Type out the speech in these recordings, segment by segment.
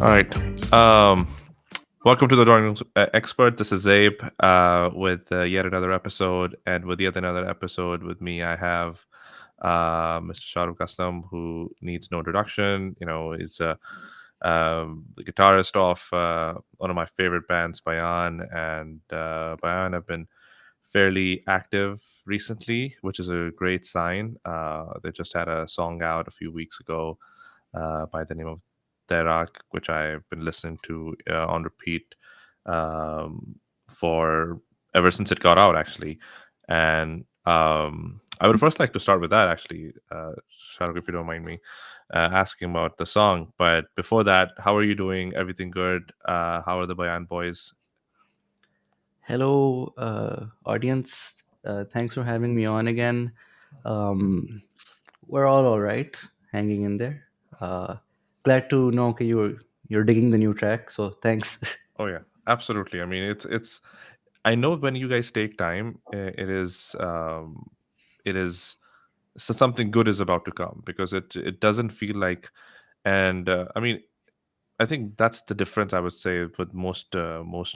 All right. Welcome to the Drawing Room Expert. This is Zaib with yet another episode. And with yet another episode with me, I have Mr. Shahrukh Aslam, who needs no introduction. You know, is the guitarist of one of my favorite bands, Bayaan. And Bayaan have been fairly active recently, which is a great sign. They just had a song out a few weeks ago by the name of Tayraaks, which I've been listening to on repeat for ever since it got out, actually. And I would first like to start with that, actually, Shahrukh, if you don't mind me asking about the song. But before that, how are you doing? Everything good? How are the Bayan boys? Hello, audience. Thanks for having me on again. Um, we're all right, hanging in there. Uh, Glad to know that you're digging the new track. So thanks. Oh yeah, absolutely. I mean, it's. I know when you guys take time, it is so something good is about to come because it doesn't feel like, and I mean, I think that's the difference I would say with most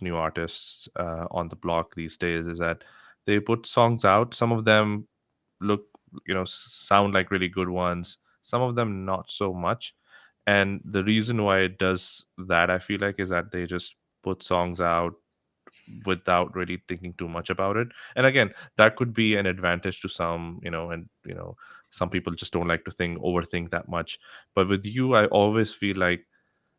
new artists on the block these days is that they put songs out. Some of them look, sound like really good ones. Some of them not so much. And the reason why it does that, I feel like, is that they just put songs out without really thinking too much about it. And again, that could be an advantage to some, and some people just don't like to overthink that much. But with you, I always feel like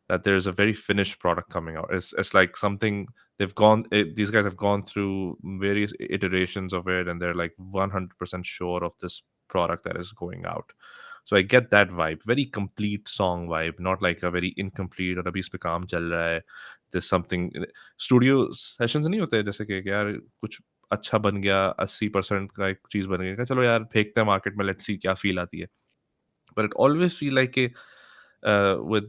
that there's a very finished product coming out. It's like something these guys have gone through various iterations of it, and they're like 100% sure of this product that is going out. So I get that vibe, very complete song vibe, not like a very incomplete और अभी इस पे काम चल रहा है. There's something studio sessions नहीं होते जैसे कि यार कुछ अच्छा बन गया 80% का एक चीज बन गया चलो यार फेंकते हैं मार्केट में लेट्स सी क्या फील आती है. But it always feel like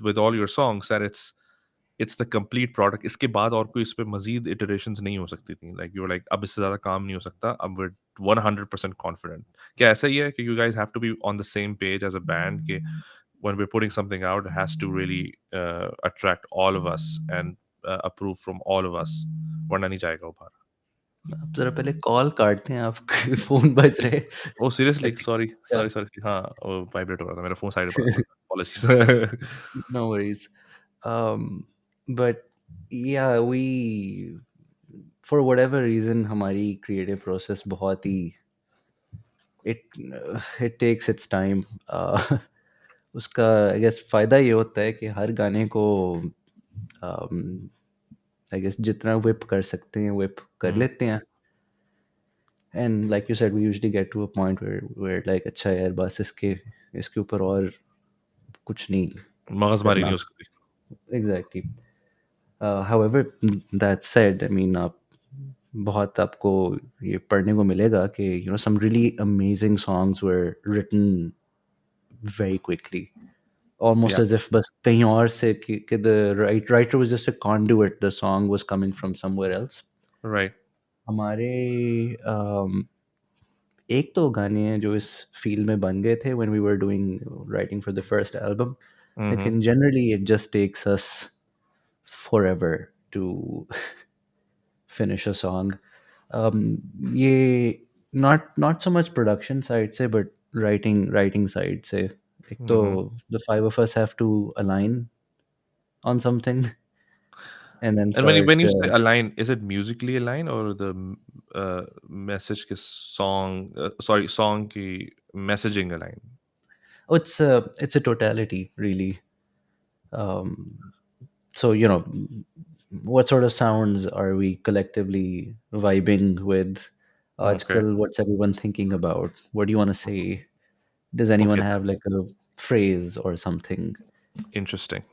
with all your songs that it's the complete product. इसके बाद और कोई इस पे मजीद iterations नहीं हो सकती थी. Like you're like अब इससे ज़्यादा काम नहीं हो सकता. अब we're 100% confident. क्या ऐसा ही है कि you guys have to be on the same page as a band कि when we're putting something out, it has to really attract all of us and approve from all of us. वरना नहीं जाएगा वो बाहर. आप जरा पहले call काटते हैं, आपके फोन बज रहे. Oh seriously? I Sorry, think, sorry, sorry. हाँ वो vibrate हो रहा था. मेरा phone side पे पड़ा था. Apologies. no worries. But yeah, we for whatever reason हमारी creative process बहुत ही it it takes its time. उसका आई गेस फ़ायदा ये होता है कि हर गाने को आई गेस जितना whip कर सकते हैं whip कर Mhm. लेते हैं. And like you said, we usually get to a point where like अच्छा यार बस इसके ऊपर और कुछ नहीं मगजमारी नहीं करना. हो सकती. Exactly. However, that said, I mean, बहुत आपको ये पढ़ने को मिलेगा कि some really amazing songs were written very quickly, almost Yeah, as if बस कहीं और से कि the writer was just a conduit, the song was coming from somewhere else. right. हमारे एक तो गाने हैं जो इस फील्ड में बन गए थे when we were doing writing for the first album, Mhm. लेकिन generally it just takes us forever to finish a song. ये not so much production side से but writing side से. एक तो Mhm. the five of us have to align on something and then And when start. you say align, is it musically align or the message के song की messaging align? Oh, it's a totality really. Um, so what sort of sounds are we collectively vibing with? Okay. Ajkal, what's everyone thinking about? What do you want to say? Does anyone Okay. have like a phrase or something? Interesting.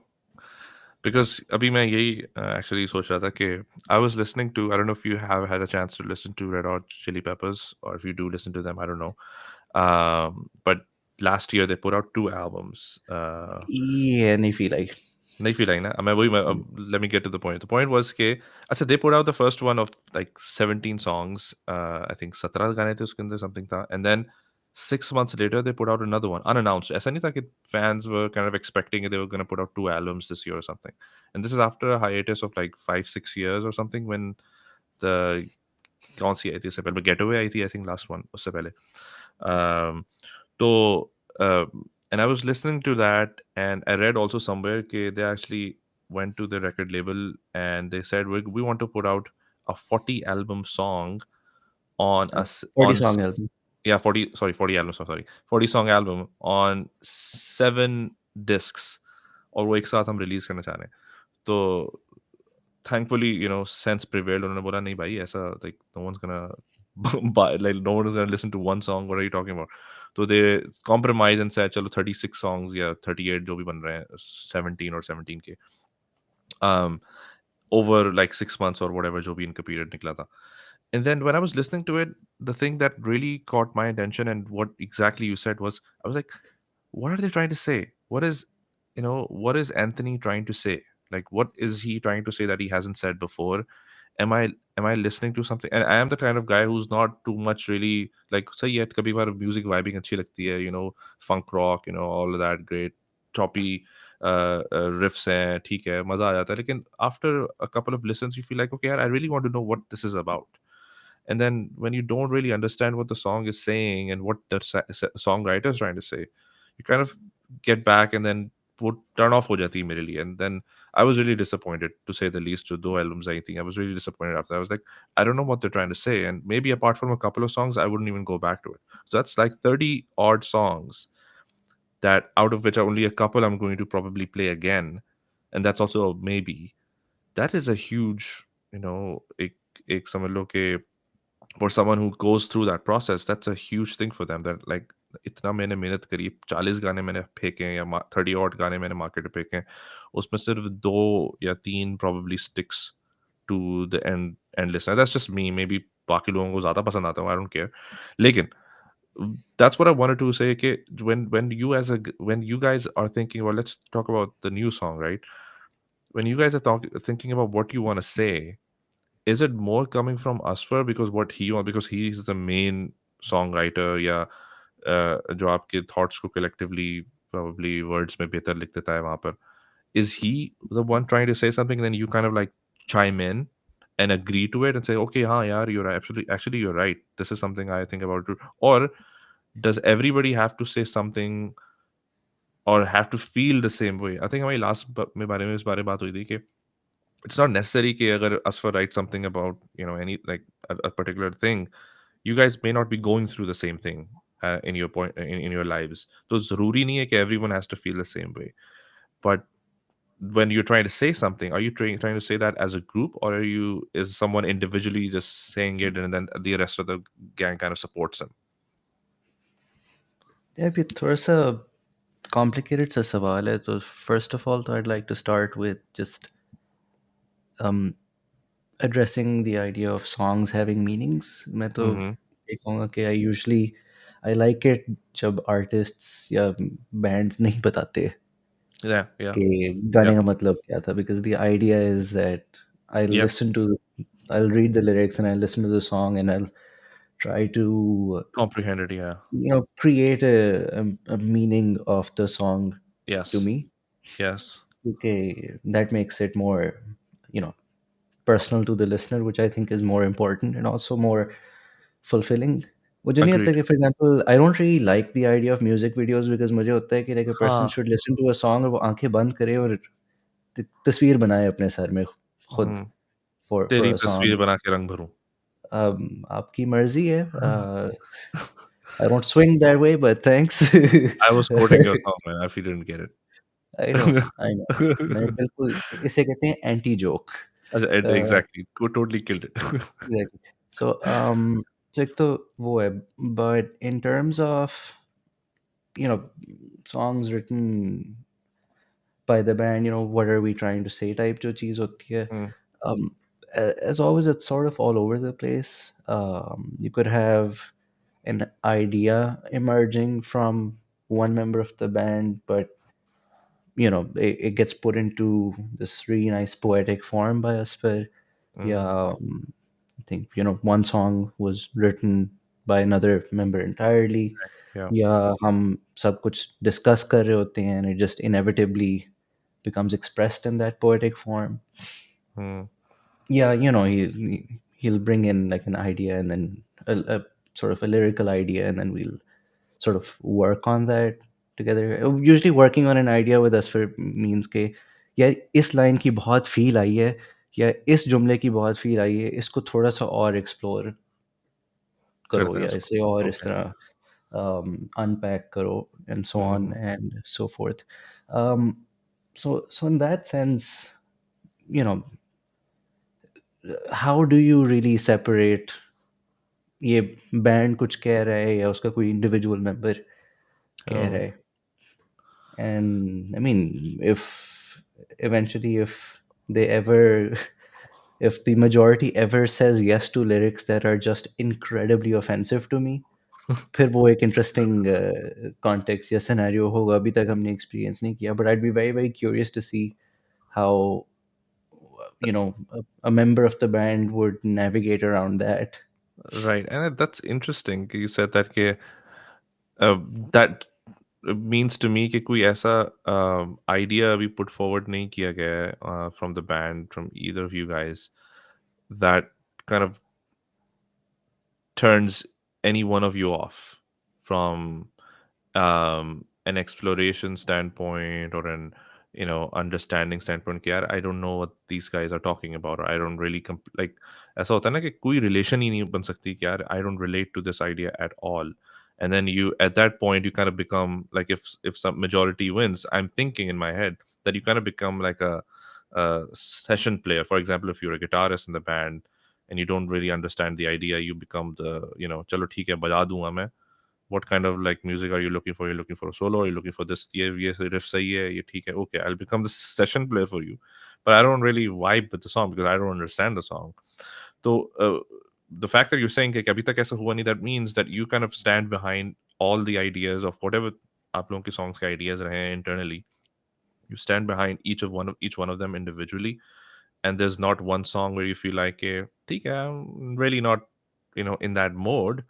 Because अभी मैं यही actually सोच रहा था कि I was listening to, I don't know if you have had a chance to listen to Red Hot Chili Peppers or if you do listen to them, I don't know. But last year they put out two albums. Yeah, नहीं feel like. नहीं feel like ना let me get to the point. The point was कि अच्छा they put out the first one of like 17 songs. I think 17 गाने थे उसके अंदर something था, and then 6 months later, they put out another one unannounced. ऐसा नहीं था कि fans were kind of expecting they were going to put out two albums this year or something. And this is after a hiatus of like 5-6 years or something when the कौन सी आई थी उससे पहले get away I थी I think last one उससे पहले तो and I was listening to that and I read also somewhere that they actually went to the record label and they said we want to put out a 40 album song on A 40 on song album. yeah 40 sorry 40 albums sorry 40 song album on 7 discs और वो एक साथ हम release करना चाह रहे हैं तो thankfully sense prevailed उन्होंने बोला नहीं भाई ऐसा like no one's gonna buy like no one is gonna listen to one song what are you talking about so they compromise and said चलो 36 songs या 38 जो भी बन रहे हैं 17 or 17 के um over like 6 months or whatever जो भी इनका period निकला था. And then when I was listening to it, the thing that really caught my attention and what exactly you said was, I was like, what are they trying to say? What is Anthony trying to say? Like, what is he trying to say that he hasn't said before? Am I listening to something? And I am the kind of guy who's not too much really like say yet kabhi baar music vibing अच्छी लगती है, funk rock, all of that great choppy riffs हैं, ठीक है, मजा आ जाता है. लेकिन after a couple of listens, you feel like, okay, I really want to know what this is about. And then when you don't really understand what the song is saying and what the songwriter is trying to say, you kind of get back and then put turn off ho jati hai mere liye. And then I was really disappointed to say the least. To do albums, I think I was really disappointed after. I was like, I don't know what they're trying to say, and maybe apart from a couple of songs, I wouldn't even go back to it. So that's like 30 odd songs that out of which only a couple I'm going to probably play again, and that's also a maybe. That is a huge, एक समझ लो कि for someone who goes through that process, that's a huge thing for them. That like इतना मैंने मेहनत करी 40 गाने मैंने फेंके हैं या 30 और गाने मैंने मार्केट में फेंके हैं उसमें सिर्फ 2 या 3 probably sticks to the end listener. That's just me. Maybe बाकी लोगों को ज़्यादा पसंद आता है. I don't care. लेकिन that's what I wanted to say. कि when you guys are thinking about, let's talk about the new song, right? When you guys are thinking about what you want to say, is it more coming from Asfar because what he wants because he is the main songwriter या जो आपके thoughts को collectively probably words में बेहतर लिख देता है वहाँ पर, is he the one trying to say something and then you kind of like chime in and agree to it and say okay हाँ यार you're actually you're right, this is something I think about too. Or does everybody have to say something or have to feel the same way? I think हमारी last में बारे में इस बारे में बात हुई थी कि it's not necessary कि अगर Asfar writes something about any like a particular thing, you guys may not be going through the same thing in your in your lives. So ज़रूरी नहीं है कि everyone has to feel the same way. But when you're trying to say something, are you trying to say that as a group, or is someone individually just saying it and then the rest of the gang kind of supports them? Yeah, ये थोड़ा सा complicated सा सवाल है तो first of all तो I'd like to start with just um, addressing the idea of songs having meanings. मैं तो Mm-hmm. ये कहूँगा कि I like it जब artists या bands नहीं बताते Yeah, yeah, कि yeah, गाने का मतलब क्या था, because the idea is that yeah. I'll read the lyrics and I'll listen to the song and I'll try to Comprehended. Yeah. create a meaning of the song to Yes. me. Yes. Okay, that makes it more you know personal to the listener, which I think is more important and also more fulfilling. मुझे नहीं लगता Agreed. कि, for example, I don't really like the idea of music videos because मुझे होता है कि like a person हाँ. should listen to a song और वो आंखें बंद करे और तस्वीर बनाए अपने सर में खुद हम्म. for तेरी a तस्वीर song. बना के रंग भरूं. आपकी मर्जी है. I don't swing that way, but thanks. I was quoting your song, man. If you didn't get it. I know. मैं बिल्कुल इसे कहते हैं anti joke. Exactly. Totally killed it. Exactly. So, so एक तो वो है, but in terms of you know songs written by the band, what are we trying to say type जो चीज़ होती है, Mm, as always, it's sort of all over the place. You could have an idea emerging from one member of the band, but it gets put into this really nice poetic form by us. But yeah, mm, I think one song was written by another member entirely. Yeah. या हम सब कुछ discuss कर रहे होते हैं and it just inevitably becomes expressed in that poetic form. Hmm. Yeah, you know, he'll bring in like an idea and then a sort of a lyrical idea, and then we'll sort of work on that together. Usually working on an idea with us for means के या इस line की बहुत feel I है या इस जुमले की बहुत फील आई है, इसको थोड़ा सा और एक्सप्लोर करो करते हैं या उसको। इसे और इस ओके। तरह unpack karo and so on Hmm. and so forth. um, so in that sense, you know, how do you really separate ये बैंड कुछ कह रहा है या उसका कोई इंडिविजुअल मेंबर कह रहा Oh. है? And I mean, if eventually, if they ever, if the majority ever says yes to lyrics that are just incredibly offensive to me, फिर वो एक इंटरेस्टिंग कॉन्टेक्स्ट या सिनेरियो होगा, अभी तक हमने एक्सपीरियंस नहीं किया, but I be very very curious to see how you know a member of the band would navigate around that. Right, and that's interesting. You said that कि that means to me कि कोई ऐसा idea अभी put forward नहीं किया गया है from the band, from either of you guys, that kind of turns any one of you off from an exploration standpoint or an understanding standpoint कि यार I don't know what these guys are talking about, or I don't really like ऐसा होता है ना कि कोई relation ही नहीं बन सकती कि यार I don't relate to this idea at all. And then you at that point you kind of become like, if some majority wins, I'm thinking in my head that you kind of become like a session player. For example, if you're a guitarist in the band and you don't really understand the idea, you become the, चलो ठीक है बजा दूंगा मैं. What kind of like music are you looking for? You're looking for a solo? Are you looking for this? ये riff सही है, ये ठीक है. Okay, I'll become the session player for you, but I don't really vibe with the song because I don't understand the song. So the fact that you're saying कि अभी तक ऐसा हुआ नहीं, that means that you kind of stand behind all the ideas of whatever आप लोगों के songs के ideas रहे हैं internally. You stand behind each one of them individually, and there's not one song where you feel like ठीक है, I'm really not in that mode,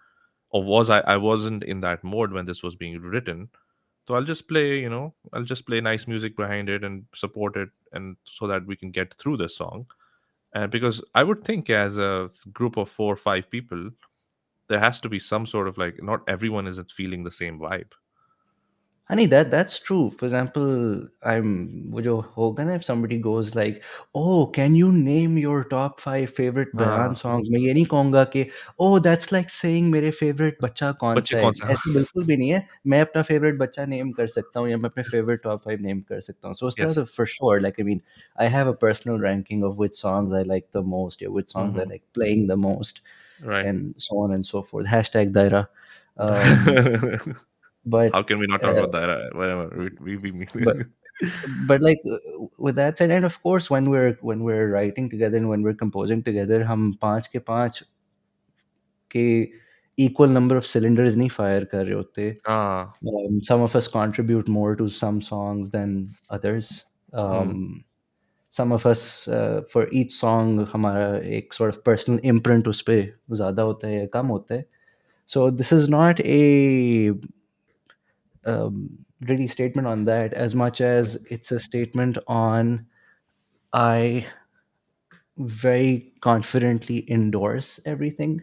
or I wasn't in that mode when this was being written. So I'll just play nice music behind it and support it, and so that we can get through this song. And because I would think as a group of 4 or 5 people, there has to be some sort of like, not everyone isn't feeling the same vibe. Honey, that's true. For example, वो जो होगा ना, if somebody goes like, "Oh, can you name your top 5 favorite बयान हाँ, songs?" मैं ये नहीं कहूँगा कि, "Oh, that's like saying मेरे favorite बच्चा कौन बच्चे सा है।" कौन सा. ऐसा बिल्कुल भी नहीं है। मैं अपना favorite बच्चा name कर सकता हूँ या मैं अपने favorite top 5 name कर सकता हूँ। So उस तरह Yes. तो for sure, like I mean, I have a personal ranking of which songs I like the most, या which songs I Hmm. like playing the most, Right. and so on and so forth. Hashtag Daira. Um, How but can we not talk uh, about that? Whatever. but but like with that said, and of course when we're writing together and when we're composing together, हम पांच के पांच के equal number of cylinders नहीं fire कर रहे होते. Ah. Some of us contribute more to some songs than others. Hmm. um, some of us for each song हमारा एक sort of personal imprint उस पे ज़्यादा होता है या कम होता है. So this is not a really statement on that as much as it's a statement on I very confidently endorse everything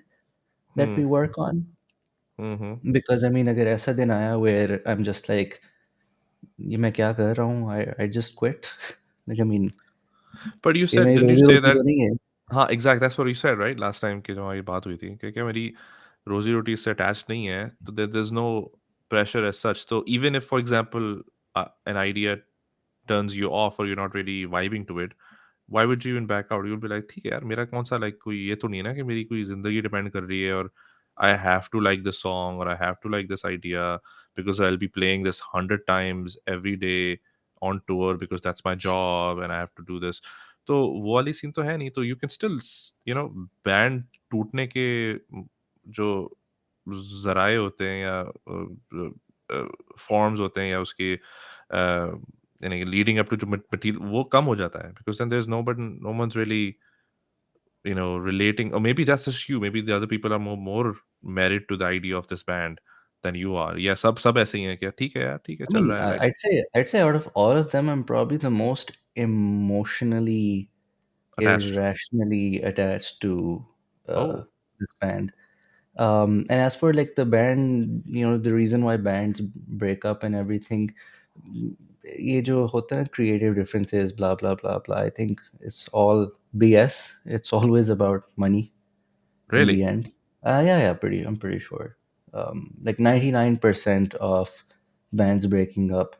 that Hmm. we work on. Hmm. Because I mean, अगर ऐसा दिन आया where I'm just like, ये मैं क्या कर रहा हूँ? I just quit. Like I mean, But you ये said, मेरी didn't you रोजी say रोटी that? तो नहीं है. हाँ, exact, that's what you said right last time की जो हमारी बात हुई थी कि क्या मेरी रोजी रोटी इससे अटैच नहीं है, तो there is no pressure as such. तो even if for example an idea turns you off or you're not really vibing to it, why would you even back out? You'll be like, ठीक है यार, मेरा कौन सा like कोई ये तो नहीं है ना कि मेरी कोई जिंदगी डिपेंड कर रही है, और I have to like this song or I have to like this idea because I'll be playing this 100 times every day on tour because that's my job and I have to do this. तो वो वाली scene तो है नहीं. तो you can still band टूटने के जो ज़राए होते हैं या फॉर्म्स होते हैं या उसके यानी लीडिंग अप टू जो मटीरियल वो कम हो जाता है because then there's no one's really relating, or maybe that's just you, maybe the other people are more married to the idea of this band than you are. Yeah, सब ऐसे ही हैं क्या ठीक है यार, ठीक है I चल mean, रहा है, like I'd say out of all of them, I'm probably the most emotionally attached. irrationally attached to Oh, this band. And as for like the band, the reason why bands break up and everything, ये जो होता है creative differences, blah blah blah blah. I think it's all BS. It's always about money in the really? end. Yeah, I'm pretty sure. Like 99% of bands breaking up,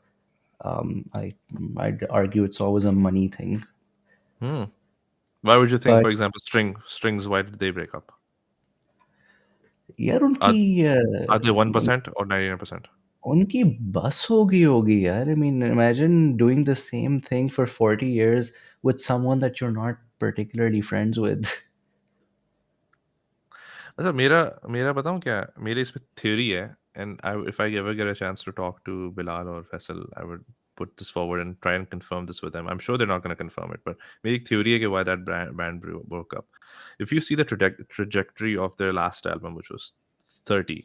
I'd argue it's always a money thing. Hmm. Why would you think, But for example, strings? Why did they break up? यार Are उनकी are they 1% or 99%? उनकी बस हो गई होगी यार. I mean, imagine doing the same thing for 40 years with someone that you're not particularly friends with. अच्छा मेरा मेरा बताऊँ क्या है? मेरी इस पे थ्योरी है and I if I ever get a chance to talk to Bilal और Faisal I would put this forward and try and confirm this with them. I'm sure they're not going to confirm it, but मेरी एक theory है कि why that band broke up. If you see the trajectory of their last album, which was 30,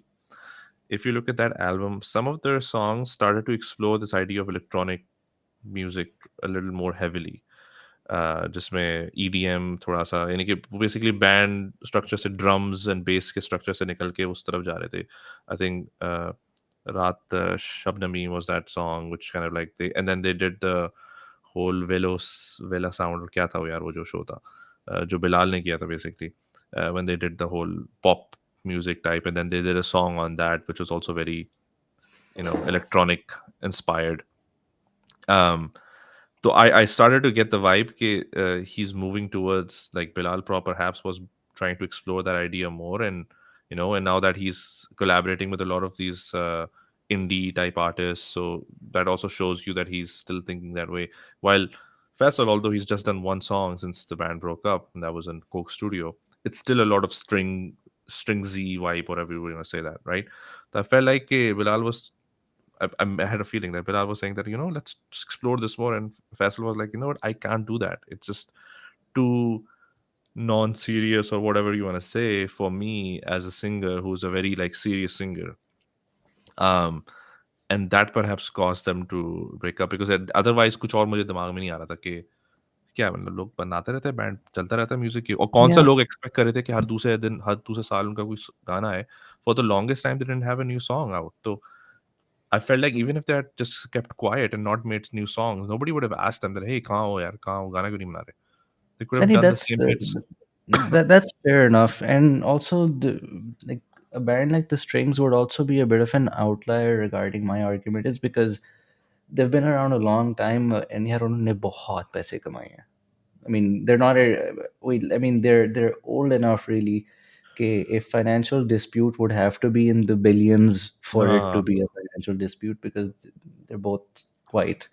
if you look at that album, some of their songs started to explore this idea of electronic music a little more heavily. जिसमें EDM थोड़ा सा यानी कि basically band structure से drums and base के structure से निकल के उस तरफ जा रहे थे I think Raat Shabnami was that song which kind of like they and then they did the whole वेला साउंड क्या था वो यार वो जो शो था जो बिलाल ने किया था basically when they did the whole pop music type and then they did a song on that which was also very electronic inspired. um so I started to get the vibe he's moving towards like Bilal Pro perhaps was trying to explore that idea more and now that he's collaborating with a lot of these indie type artists, so that also shows you that he's still thinking that way. While Faisal, although he's just done one song since the band broke up, and that was in Coke Studio, it's still a lot of stringsy vibe, whatever you want to say that, right? So I felt like Bilal was I had a feeling that Bilal was saying that let's just explore this more, and Faisal was like, what, I can't do that. It's just too non-serious or whatever you want to say for me as a singer who's a very like serious singer. Um, and that perhaps caused them to break up because otherwise कुछ और मुझे दिमाग में नहीं आ रहा था कि क्या मतलब लोग बनाते रहते हैं बैंड चलता रहता है म्यूजिक की और कौन सा Yeah. लोग एक्सपेक्ट कर रहे थे कि हर दूसरे दिन हर दूसरे साल उनका कोई गाना है. For the longest time they didn't have a new song out. तो I felt like even if they had just kept quiet and not made new songs, nobody would have asked them that, "Hey, kahan ho yaar? Kahan ho? Gana kyun nahi bana rahe?" They could I have think done the that's same hits. that's fair enough. And also like a band like the Strings would also be a bit of an outlier regarding my argument, is because they've been around a long time, and यार उन्होंने बहुत पैसे कमाए हैं. I mean, they're not a wait. I mean, they're old enough, really. Okay, a financial dispute would have to be in the billions for it to Ah, be a financial dispute, because they're both quite,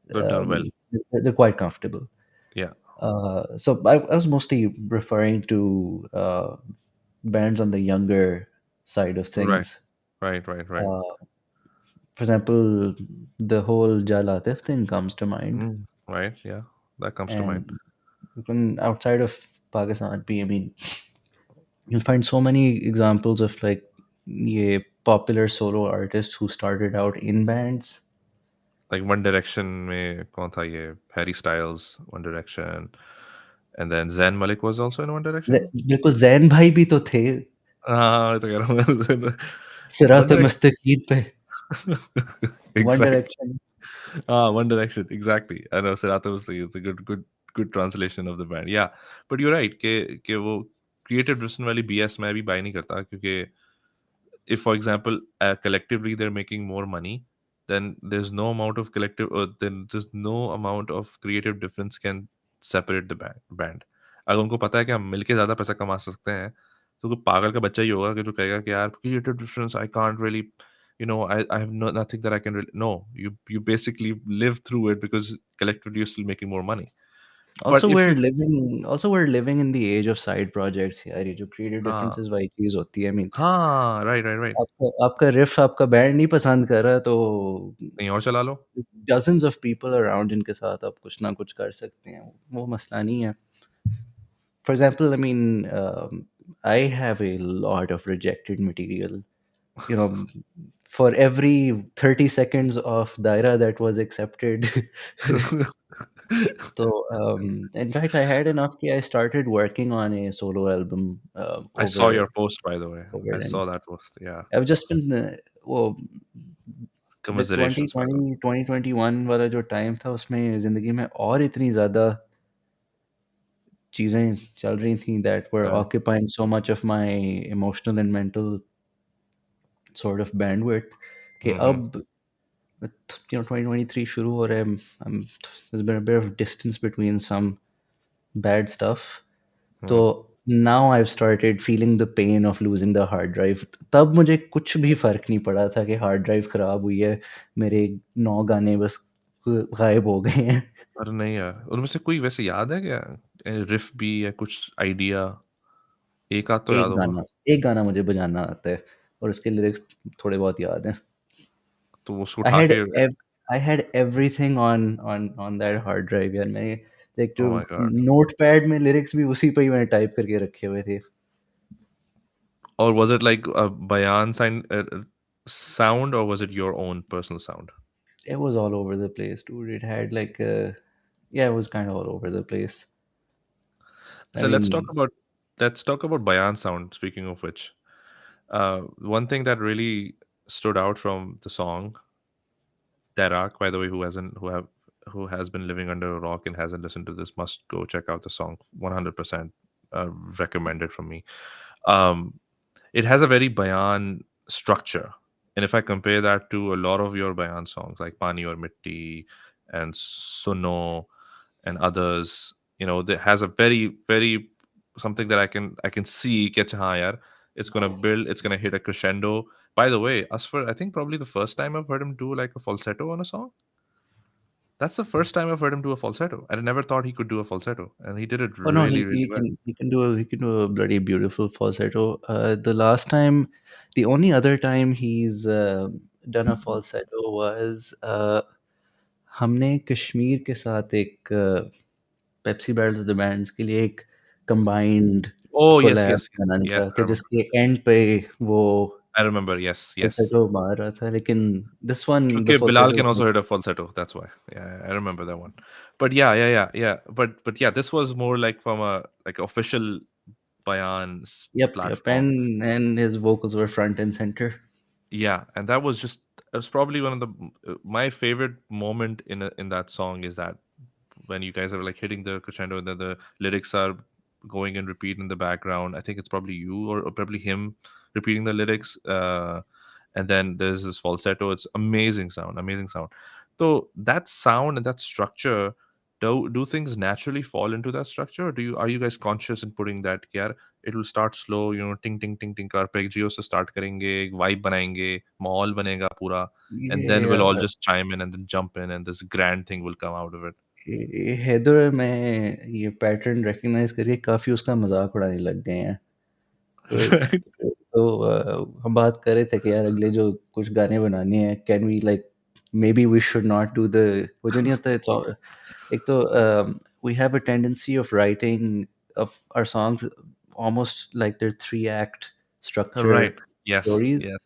they've done well. they're quite comfortable. Yeah. So I was mostly referring to bands on the younger side of Right. things. Right. Right. Right. Uh, for example, the whole Jalatif thing comes to mind, Right. Yeah. That comes to mind. and even outside of Pakistan, I mean, you'll find so many examples of like yeah, popular solo artists who started out in bands. Like One Direction में कौन था ये Harry Styles, One Direction, and then Zayn Malik was also in One Direction. बिल्कुल जैन भाई भी तो थे हाँ, मैं तो कह रहा हूँ One सिरात Direction. मुस्तकीम पे. One Exactly. Direction. One Direction, exactly. I know Sirata was like it's a good translation of the band. Yeah, but you're right कि वो creative driven वाली BS मैं भी buy नहीं करता क्योंकि if for example collectively they're making more money, then there's no amount of collective then there's no amount of creative difference can separate the band. अगर उनको पता है कि हम मिलके ज़्यादा पैसा कमा सकते हैं तो कोई पागल का बच्चा ही होगा कि जो कहेगा कि यार creative difference I can't really I have nothing that I can really no you basically live through it because collectively you're still making more money. But if you Also we're living in the age of side projects यार. ये जो creative हाँ differences वाली चीज होती है. I mean, हाँ right आपका रिफ आपका बैंड नहीं पसंद कर रहा, तो कहीं और चला लो. dozens of people around जिनके साथ आप कुछ ना कुछ कर सकते हैं, वो मसला नहीं है. For example, I mean, I have a lot of rejected material you know, for every 30 seconds of Daira that was accepted. So, in fact, I had enough. I started working on a solo album I saw over your post, by the way. I COVID, and saw that post. Yeah. I've just been well, the Commiserations, by the way. 2021 वाला जो time था उसमें ज़िंदगी में और इतनी ज़्यादा चीज़ें चल रही थी that were Correct. occupying so much of my emotional and mental sort of bandwidth कि Mm-hmm. अब 2023 शुरू हो रहा है. There's been a bit of distance between some bad stuff. So Mm. now I've started feeling the pain of losing the hard drive. तब मुझे कुछ भी फ़र्क नहीं पड़ा था कि हार्ड ड्राइव ख़राब हुई है, मेरे 9 गाने बस गायब हो गए हैं। अरे नहीं यार, उनमें से कोई वैसे याद है क्या? रिफ भी या कुछ आइडिया? एक आध तो याद एक होगा। गाना एक गाना मुझे बजाना आता है और उसके लिरिक्स थोड़े बहुत याद हैं। तो वो उसको I उठा had के ev I had everything on that hard drive यार। मैंने लाइक ओह जो माय गॉड! नोटपैड में लिरिक्स भी उसी पे ही मैंने टाइप करके रखे हुए थे। और वाज़ इट लाइक अ बयान sound or was it your own personal sound? It was all over the place, dude. It had like a yeah, it was kind of all over the place. I So mean, let's talk about Bayan sound, speaking of which. One thing that really stood out from the song, Tayrak, by the way, who has been living under a rock and hasn't listened to this, must go check out the song. 100% recommended from me. Um, it has a very bayan structure, and if I compare that to a lot of your bayan songs like Pani or Mitti and Suno and others, that has a very something that I can see catch higher. It's gonna build, it's gonna hit a crescendo. By the way, Asfar, I think probably the first time I've heard him do like a falsetto on a song. That's the first time I've heard him do a falsetto. I never thought he could do a falsetto, and he did it oh no, really, really well. he can do a bloody beautiful falsetto. The last time, the only other time he's done a falsetto was हमने कश्मीर के साथ एक Pepsi battle of the bands के लिए एक combined Oh yes, collab yes, yes, गाना yes. निकाला था जिसके एंड पे वो I remember. Yes, yes. falsetto मार रहा था लेकिन this one the Kyunki Bilal falsetto can is also not hit a falsetto. That's why. Yeah, I remember that one. But yeah. But yeah, this was more like from a like official Bayan's yep platform. and his vocals were front and center. Yeah, and that was just it was probably one of the my favorite moment in that song is that when you guys are like hitting the crescendo and then the lyrics are going and repeat in the background. I think it's probably you or probably him repeating the lyrics. And then there's this falsetto. It's amazing sound, amazing sound. So that sound and that structure, do things naturally fall into that structure? Or are you guys conscious in putting that? Yeah, it will start slow, ting ting ting ting का arpeggios से start करेंगे, एक vibe बनाएंगे, माहौल बनेगा पूरा, and then we'll all ये just chime in and then jump in, and this grand thing will come out of it. Haider में ये पैटर्न रिकग्नाइज करके काफ़ी उसका मजाक उड़ाने लग गए हैं तो Right? हम बात कर रहे थे कि यार अगले जो कुछ गाने बनाने हैं can we like maybe we should not do the वो जो नहीं होता एक तो we have a tendency of writing of our songs almost like they're three act structure Right. Yes. stories. Yes.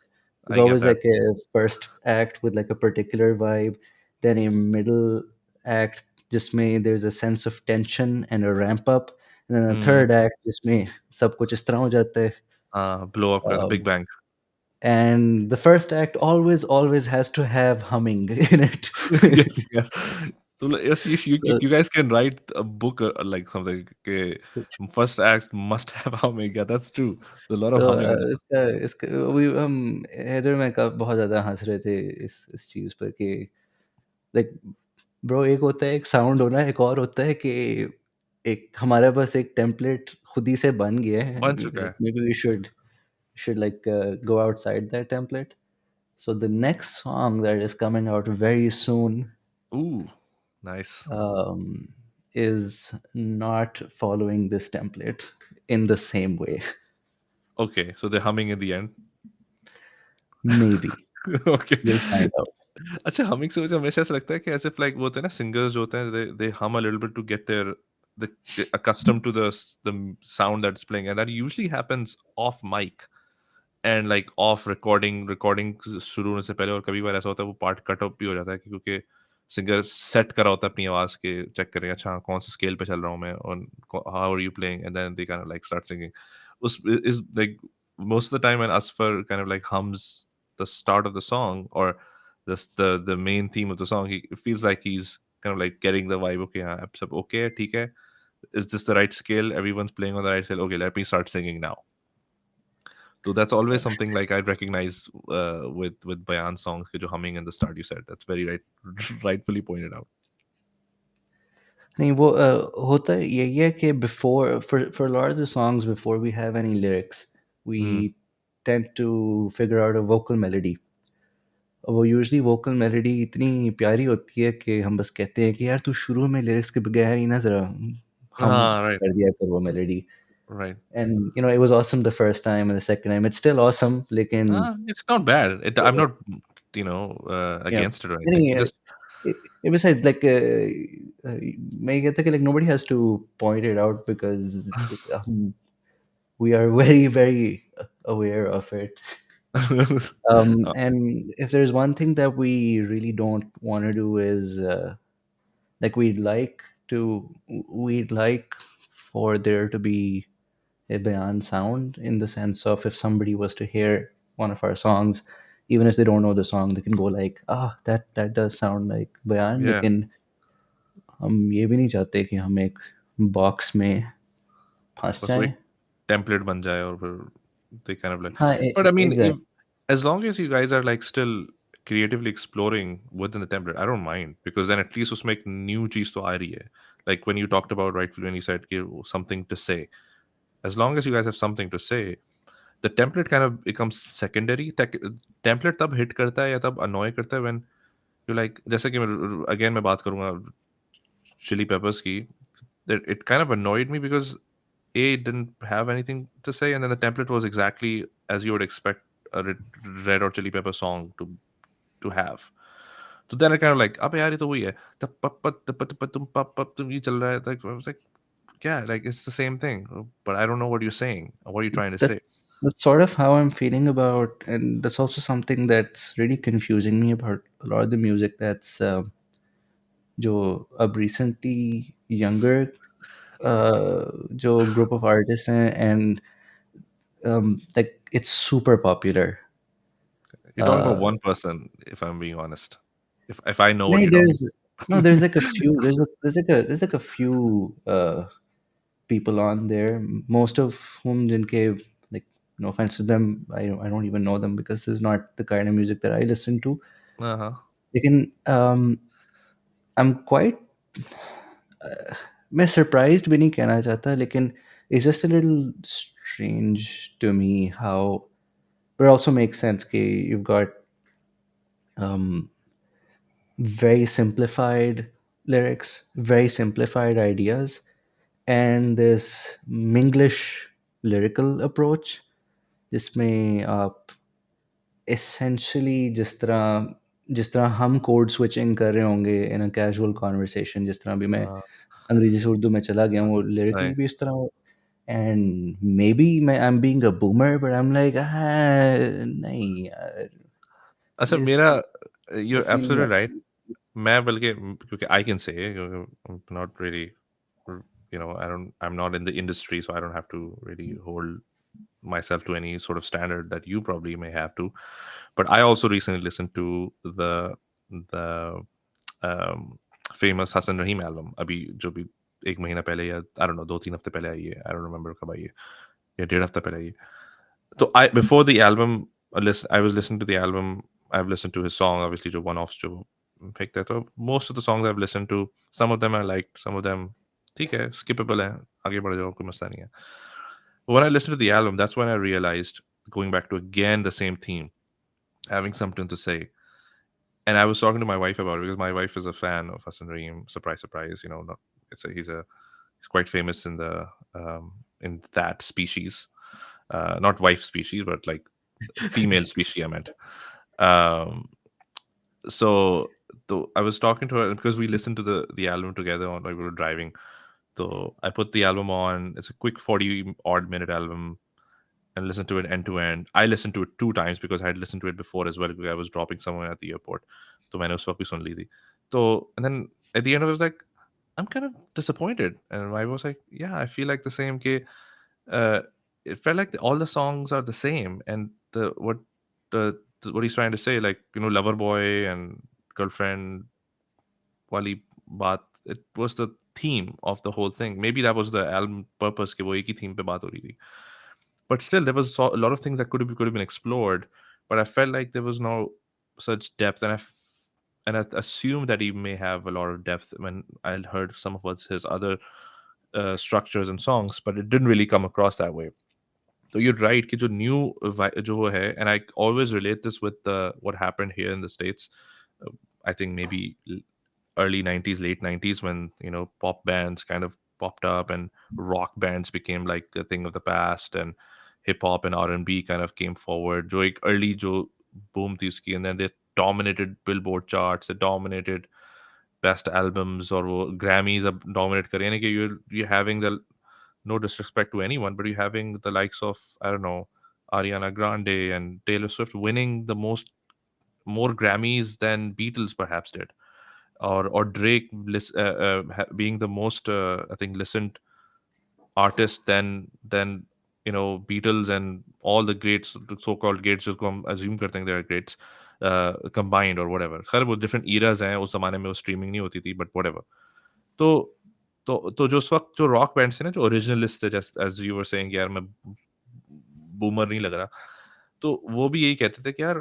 There's I get always that. like a first act with like a particular vibe, then a middle act just may there's a sense of tension and a ramp up, and then a Mm. third act just may सब कुछ इस तरह हो जाता है. Blow up, the Big Um, Bang. and the first act always has to have humming in it. Yes, yes. So yes, So, you guys can write a book like something. Okay, first act must have humming. Yeah, that's true. There's a lot of तो humming in the इसका इसका अभी हम हैदर में का बहुत ज़्यादा हंस रहे थे इस चीज़ पर कि लाइक ब्रो एक होता है एक साउंड होना एक और होता है कि एक हमारे पास एक टेम्पलेट खुद ही से बन गया है बन चुका लाइक है. Maybe we should like go outside that template. So the next song that is coming out very soon Ooh, nice. um, is not following this template in the same way. Okay, so they're humming in the end. Maybe Okay. we'll find out. अच्छा, humming से मुझे हमेशा ऐसा लगता है कि as if like वो होते हैं ना सिंगर्स जो होते हैं दे हम a little bit to get the accustomed to the sound that's playing, and that usually happens off mic. And like of recording शुरू होने से पहले, और कभी बार ऐसा होता है वो पार्ट कट ऑफ भी हो जाता है क्योंकि सिंगर सेट करा होता है अपनी आवाज़ के, चेक करें अच्छा हाँ, कौन से स्केल पे चल रहा हूँ मैं, और how are you playing, and then they kind of like start singing. उस is like most of the time when Asfar kind of like hums the start of the song, or the main theme of the song, he it feels like he's kind of like getting the vibe. Okay, हाँ, अब सब okay है, ठीक है. Is this the right scale? Everyone's playing on the right scale. Okay, let me start singing now. So that's always something like I recognize with Bayan songs, ke jo humming in the start you said. That's very right, rightfully pointed out. नहीं वो होता यही है कि before for lot of the songs before we have any lyrics we Hmm. Tend to figure out a vocal melody. वो usually vocal melody इतनी प्यारी होती है कि हम बस कहते हैं कि यार तू शुरू में लिरिक्स के बगैर ही ना ज़रा हम Ah, right, कर दिया कर वो melody. right. And you know it was awesome the first time and the second time it's still awesome लेकिन It's not bad. I'm not, yeah. against it or anything. नहीं, It just besides like मैं ये कहता कि like nobody has to point it out because we are very very aware of it. uh, And if there's one thing that we really don't want to do is like we'd like for there to be a bayan sound, in the sense of if somebody was to hear one of our songs, even if they don't know the song, they can go like, ah, that does sound like bayan. yeah, लेकिन हम ये भी नहीं चाहते कि हम एक box में फंस बस वो जाएं. एक टेम्पलेट बन जाए और फिर they kind of like. हाँ, But I mean, if exact. as long as you guys are like still creatively exploring within the template, I don't mind, because then at least उसमें एक new चीज तो आ रही है. Like when you talked about rightfully when you said कि something to say, as long as you guys have something to say, the template kind of becomes secondary. Template तब hit करता है या तब annoy करता है when you like, जैसे कि again मैं बात करूंगा Chili Peppers की, that it kind of annoyed me because A, it didn't have anything to say, and then the template was exactly as you would expect a Red Hot Chili Pepper song to have. So then I kind of like, अबे यार ये तो वही है, तप पप पप तप तप तप तुम पप पप तुम ये चल रहा है. Like I was like, yeah, like it's the same thing, but I don't know what you're saying. What are you trying to say? That's sort of how I'm feeling about, and that's also something that's really confusing me about a lot of the music that's जो अब recently younger जो group of artists हैं, and like it's super popular. You're talking about Uh, one person, if I'm being honest. If I know what no, you're talking there's like a few there's like a few people on there, most of whom जिनके, like, no offense to them, I don't even know them because this is not the kind of music that I listen to. about. Uh-huh. लेकिन I'm quite मैं surprised भी नहीं कहना चाहता, लेकिन it's just a little strange to me how, but it also makes sense कि you've got um, very simplified lyrics, very simplified ideas, and this Minglish lyrical approach जिसमें आप essentially जिस तरह हम कोड स्विचिंग कर रहे होंगे इन अ कैजुअल कन्वर्सेशन, जिस तरह अभी मैं Uh, अंग्रेजी से उर्दू में चला गया हूँ, वो लिरिकली right. भी इस तरह हो. एंड मे बी मैं I am being a boomer but I am like नहीं यार, अच्छा ये मेरा, ये you're फील नहीं absolutely right. आती. मैं बल्कि क्योंकि I can say, क्योंकि I'm not really, I'm not in the industry, so I don't have to really hold myself to any sort of standard that you probably may have to. But I also recently listened to the um, famous Hasan Rahim album. अभी जो भी एक महीना पहले या I don't know 2-3 हफ्ते पहले आई है. I don't remember कब आई है, या 1.5 हफ्ता पहले आई है. So I before the album, I was listening to the album. I've listened to his song, obviously, जो one offs जो picked that. So most of the songs I've listened to, some of them I liked, some of them ठीक है, skippable है, आगे बढ़ जाओ, कोई मसला नहीं है. But when I listened to the album, that's when I realized, going back to again the same theme, having something to say. And I was talking to my wife about it because my wife is a fan of Hassan Reem. Surprise, surprise. Not, he's quite famous in that species, not wife species, but like female species. I meant. Um, so I was talking to her because we listened to the album together on, like, we were driving. So I put the album on. It's a quick 40 odd minute album. and listen to it end to end. I listened to it two times because I had listened to it before as well because I was dropping someone at the airport. तो मैंने उस वक्त भी सुन ली थी. तो and then at the end I was like, I'm kind of disappointed, and I was like, yeah, I feel like the same. Uh, it felt like all the songs are the same, and what he's trying to say, like lover boy and girlfriend, wali baat. It was the theme of the whole thing. Maybe that was the album purpose. कि वो एक ही theme पे बात हो रही थी. But still, there was a lot of things that could have been explored. But I felt like there was no such depth, and I assumed that he may have a lot of depth when I heard some of his other structures and songs, but it didn't really come across that way. So you're right कि जो new जो वो है, and I always relate this with what happened here in the States. Uh, I think maybe early 90s, late 90s, when pop bands kind of popped up and rock bands became like a thing of the past, and hip hop and R&B kind of came forward. जो एक early जो boom थी उसकी, and then they dominated Billboard charts, they dominated best albums, और वो Grammys अब dominate कर रही है. यानी कि you're having the, no disrespect to anyone, but you're having the likes of, I don't know, Ariana Grande and Taylor Swift winning the more Grammys than Beatles perhaps did, or Drake being the most I think listened artist than Beatles and all the greats, the so-called greats जिसको हम assume करते हैं they are greats, combined or whatever. खैर वो different eras हैं, उस जमाने में वो streaming नहीं होती थी, but whatever. तो तो जो उस वक्त जो रॉक बैंड्स थे ना, जो ओरिजिनलिस्ट थे, just as you were saying, यार मैं बूमर नहीं लग रहा, तो वो भी यही कहते थे कि यार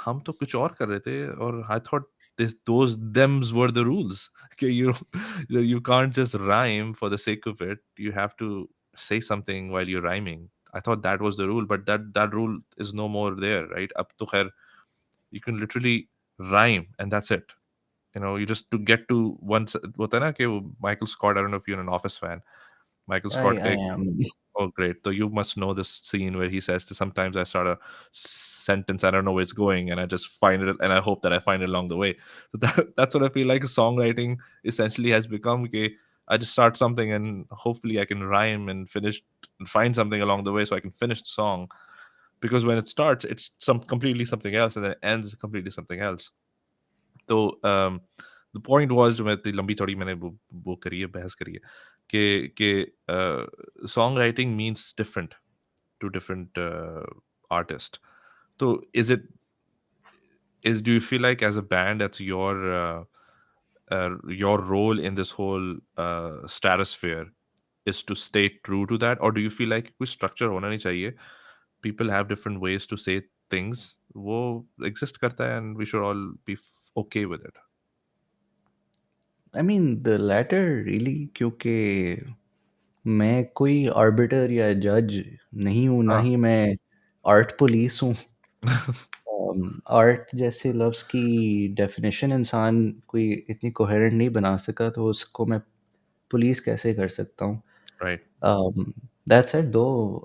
हम तो कुछ और कर रहे थे, और I thought this those thems were the rules. Okay, you can't just rhyme for the sake of it. You have to say something while you're rhyming. I thought that was the rule, but that rule is no more there, right? Ab to khair, you can literally rhyme and that's it. You just to get to once hota hai na कि Michael Scott, I don't know if you're an Office fan. Michael Scott I का am. Oh, great. So you must know this scene where he says that sometimes I start a sentence, I don't know where it's going, and I just find it, and I hope that I find it along the way. So that's what I feel like songwriting essentially has become. Okay, I just start something, and hopefully I can rhyme and finish and find something along the way so I can finish the song. Because when it starts, it's some completely something else, and then it ends completely something else. So the point was, जो मैं इतनी लंबी चौड़ी मैंने वो करी है, बहस करी है कि songwriting means different to different artists. So do you feel like as a band that's your role in this whole stratosphere is to stay true to that, or do you feel like कुछ structure होना नहीं चाहिए? People have different ways to say things. वो exist करता है, and we should all be okay with it. I mean, the latter really, क्योंकि मैं कोई आर्बिटर या जज नहीं हूँ, ना हाँ. ही मैं आर्ट पुलिस हूँ. आर्ट जैसे लफ्ज़ की डेफिनेशन इंसान कोई इतनी कोहेरेंट नहीं बना सका, तो उसको मैं पुलिस कैसे कर सकता हूँ? Right. That said, though,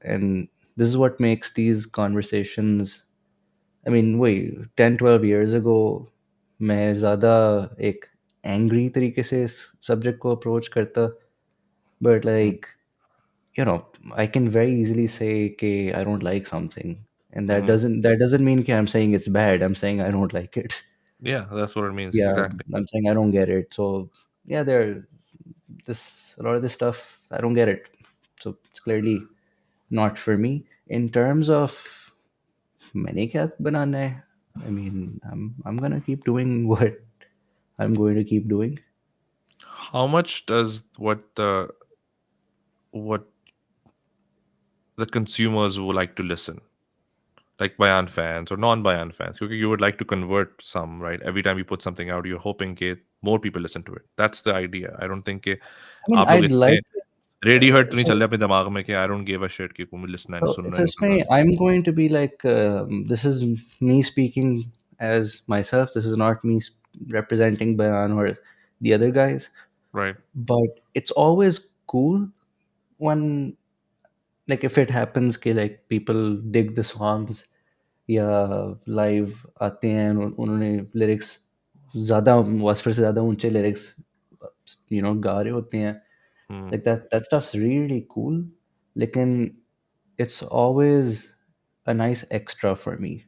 and this is what makes these conversations. I mean, wait, 10-12 years ago, मैं ज़्यादा एक एंग्री तरीके से इस सब्जेक्ट को अप्रोच करता, but Mm. like, I can very easily say कि I don't like something, and that Mhm. doesn't mean कि I'm saying it's bad. I'm saying I don't like it. Yeah, that's what it means. Yeah, Exactly. I'm saying I don't get it. So yeah, a lot of this stuff I don't get it. So it's clearly not for me. In terms of मैंने क्या बनाना है, I mean, I'm gonna keep doing what I'm going to keep doing. How much does what the consumers would like to listen, like Bayan fans or non-Bayan fans? Because you would like to convert some, right? Every time you put something out, you're hoping that more people listen to it. That's the idea. I don't think कि I mean, आप लोग I'd इतने like ready hurt तो नहीं चल so रहे अपने दिमाग में कि I don't give a shit कि कोई लिसना है, सुनना है, so नहीं सुन रहा. इसमें I'm going to be like, this is me speaking as myself. This is not me representing Bayan or the other guys. Right. But it's always cool when, like, if it happens कि like people dig the songs या live आते हैं, उन्होंने lyrics ज़्यादा वास्फर से ज़्यादा ऊंचे lyrics गा रहे होते हैं, Hmm. like that stuff's really cool. लेकिन it's always a nice extra for me.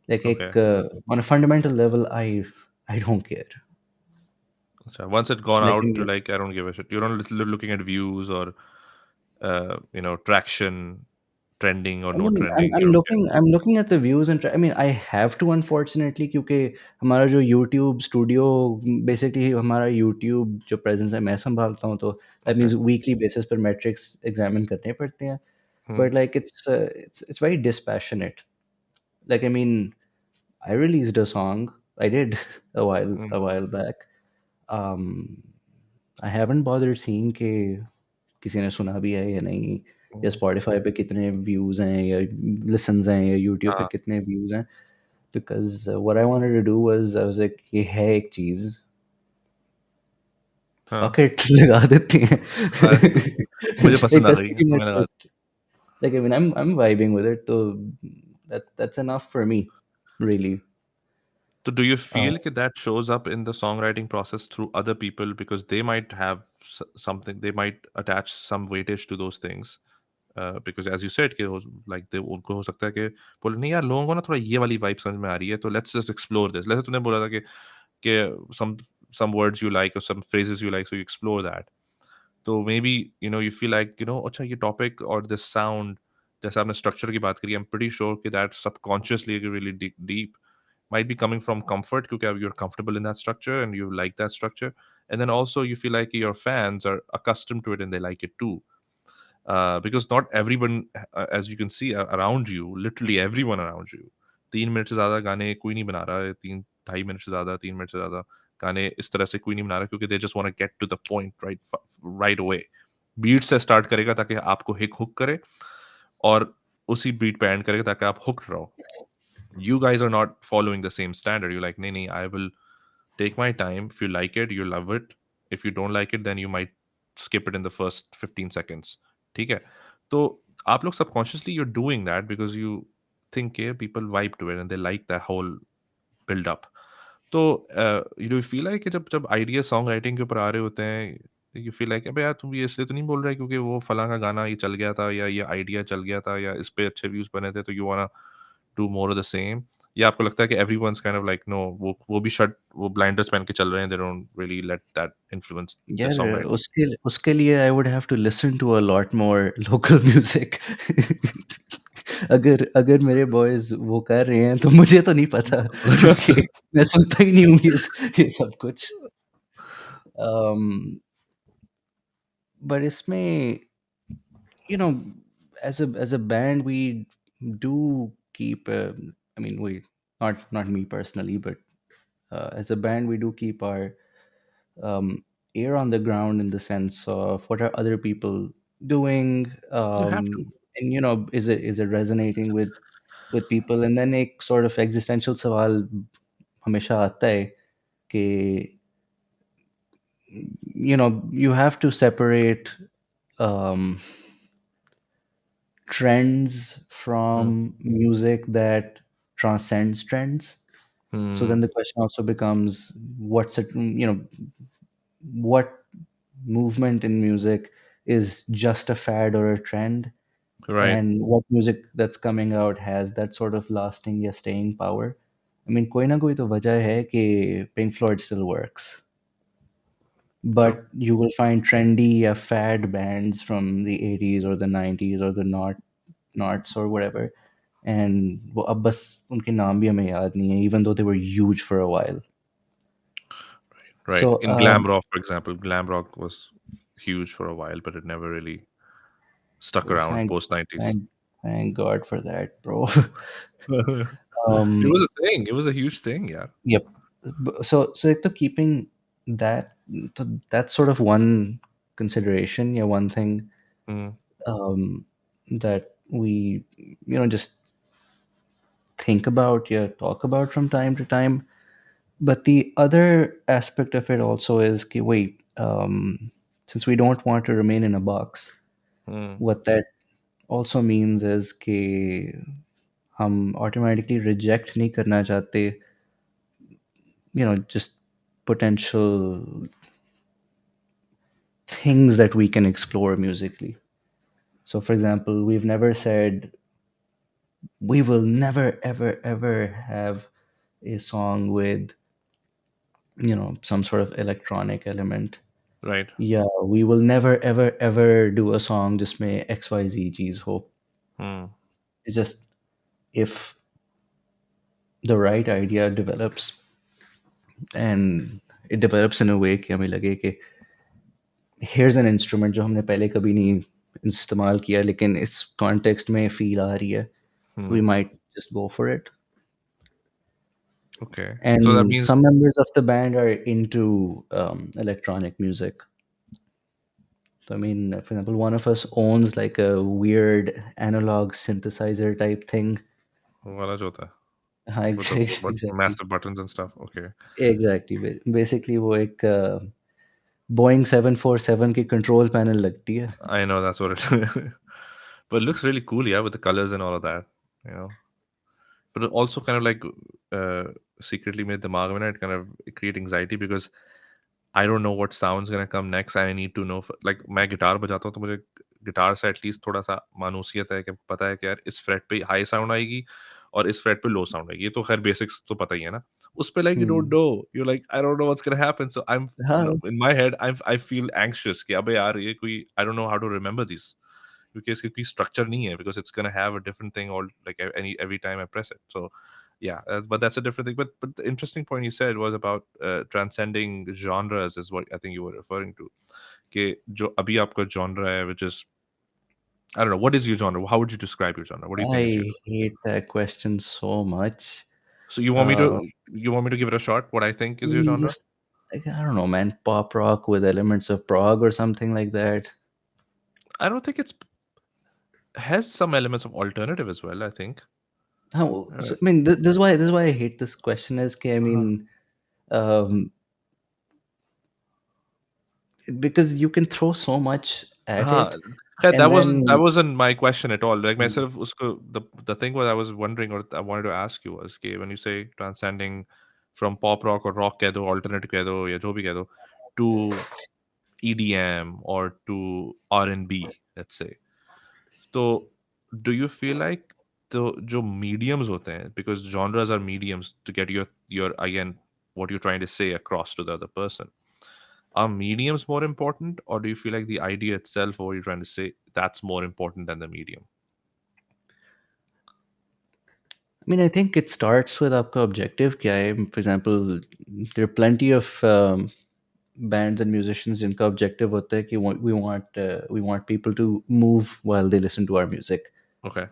Like Okay. on a fundamental level, I don't care. So once it gone Like I out, you're mean, like, I don't give a shit. You're not looking at views or traction, trending or I no mean, trending. You don't care. I'm looking at the views and I mean, I have to unfortunately क्योंकि हमारा जो YouTube studio basically हमारा YouTube जो presence है मैं संभालता हूँ तो that Okay. means weekly basis पर metrics examine करने पड़ते हैं. Hmm. But like it's very dispassionate. Like I mean, I released a song. I did Hmm. a while back. Um, I haven't bothered seeing कि किसी ने सुना भी है या नहीं या Hmm. स्पॉटिफाई पे कितने व्यूज़ हैं या लिसन्स हैं या यूट्यूब पे हाँ, कितने व्यूज़ हैं because what I wanted to do was I was like ये है एक चीज़ हाँ। फक इट लगा देते हैं अरे, मुझे like पसंद आ that's गई है pretty तो much मैंने लगा it. Like I mean I'm vibing with it so that's enough for me really. So do you uh, feel that shows up in the songwriting process through other people because they might have something, they might attach some weightage to those things? Because as you said कि like they उनको हो सकता है कि बोले नहीं यार लोगों को ना थोड़ा ये वाली वाइब समझ में आ रही है तो let's just explore this. जैसे तूने बोला था कि some words you like or some phrases you like so you explore that. तो maybe you feel like अच्छा ये topic or this sound जैसे आपने structure की बात करी I'm pretty sure कि that subconsciously really deep might be coming from comfort because you're comfortable in that structure and you like that structure, and then also you feel like your fans are accustomed to it and they like it too, because not everyone, as you can see around you, literally everyone around you, 3 minute से ज़्यादा गाने कोई नहीं बना रहा है, 3 ढाई minute से ज़्यादा 3 मिनट से ज़्यादा गाने इस तरह से कोई नहीं बना रहा क्योंकि they just want to get to the point right away. Beat से स्टार्ट करेगा ताकि आपको हिक हुक करे और उसी बीट पे एंड करेगा ताकि आप हुक्ड रहो. You guys are not following the same standard. You're like, nee, I will take my time. If you like it, you love it. If you don't like it, then you might skip it in the first 15 seconds. ठीक है? तो आप लोग subconsciously you're doing that because you think people vibe to it and they like that whole build up. तो you feel like कि जब idea song writing के ऊपर आ रहे होते हैं यू फील लाइक अबे यार तुम ये इसलिए तो नहीं बोल रहे क्योंकि वो फलां का गाना ये चल गया था या ये आइडिया चल गया था या इस पे अच्छे व्यूज बने थे तो you wanna do more of the same, या आपको लगता है कि everyone's kind of like no वो भी शर्ट वो ब्लाइंडर्स पहन के चल रहे हैं, they don't really let that influence the यार सॉन्ग राइटिंग. उसके लिए I would have to listen to a lot more local music अगर अगर मेरे बॉयज वो कर रहे हैं तो मुझे तो नहीं पता क्योंकि मैं सुनता ही नहीं हूँ ये सब कुछ बट इसमें you know as a band we do keep I mean we not me personally but as a band we do keep our ear on the ground in the sense of what are other people doing, You have to. and is it resonating with people, and then एक sort of existential सवाल हमेशा आता है कि you have to separate um, trends Hmm. from music that transcends trends. So then Hmm. the question also becomes what's it, what movement in music is just a fad or a trend, Right. and what music that's coming out has that sort of lasting या staying power. I mean, कोई ना कोई तो वजह है कि Pink Floyd still works, True. but you will find trendy fad bands from the 80s or the 90s or the knots or whatever, and वो अब बस उनके नाम भी हमें याद नहीं है even though they were huge for a while. Right. So In glam rock, for example, glam rock was huge for a while, but it never really stuck well, around post 90s. thank God for that, bro. It um was a thing. It was a huge thing, yeah. yep. So like, to keeping that, so that's sort of one consideration, yeah, one thing Mm. um that we just think about, yeah, talk about from time to time. But the other aspect of it also is कि wait, since we don't want to remain in a box, Mm. what that also means is कि हम automatically reject नहीं करना चाहते, just potential things that we can explore musically. So, for example, we've never said we will never, ever, ever have a song with, some sort of electronic element. Right. Yeah, we will never, ever, ever do a song just may XYZ cheese ho. Hmm. It's just if the right idea develops, and it develops in a way कि हमें लगे कि here's an instrument जो हमने पहले कभी नहीं इस्तेमाल किया लेकिन इस context में feel आ रही है, we Hmm. might just go for it. Okay. So that And means, some members of the band are into electronic music. So, I mean, for example, one of us owns like a weird analog synthesizer type thing. wala jo hota hai हाँ, with the exactly. massive buttons and stuff. Okay. Exactly basically वो एक Boeing 747 की control panel लगती है. I know that's what it but it looks really cool, yeah, with the colors and all of that, you know. But it also kind of like uh, secretly made the Marvin it kind of create anxiety because I don't know what sound's gonna come next. I need to know. Like मैं guitar बजाता हूँ तो मुझे guitar से at least थोड़ा सा मानूसियत है कि पता है कि यार इस फ्रेट पे हाई साउंड आएगी और इस फ्रेट पे लो साउंड आएगी. ये तो खैर बेसिक्स तो पता ही है ना. उस पे like you don't hmm. know. You're like I don't know what's gonna happen. So I'm हाँ. in my head I feel anxious कि अबे यार ये कोई I don't know how to remember these क्योंकि इसकी कोई स्ट्रक्चर नहीं है because it's gonna have a different thing all like every time I press it. So yeah, but that's a different thing. But the interesting point you said was about transcending genres is what I think you were referring to. कि जो अभी आपका genre है, which is I don't know what is your genre? How would you describe your genre? What do you think is your I hate that question so much. so you want me Uh, to give it a shot? What I think is your genre? just like, I don't know, man, pop rock with elements of prog or something like that. I don't think it's has some elements of alternative as well. I think. How, Uh, so, I mean, this is why I hate this question is कि, I uh, mean, um, because you can throw so much at हाँ, it, खैर and that then wasn't my question at all. Like मैं सिर्फ उसको the thing what I was wondering or I wanted to ask you was कि when you say transcending from pop rock or rock कह दो, alternate कह दो या जो भी कह दो to EDM or to R&B, let's say. तो do you feel like the जो mediums होते हैं because genres are mediums to get your again what you're trying to say across to the other person. Are mediums more important, or do you feel like the idea itself, or what you're trying to say, that's more important than the medium? I mean, I think it starts with आपका objective क्या है. For example, there are plenty of bands and musicians जिनका objective होता है कि we want people to move while they listen to our music. Okay.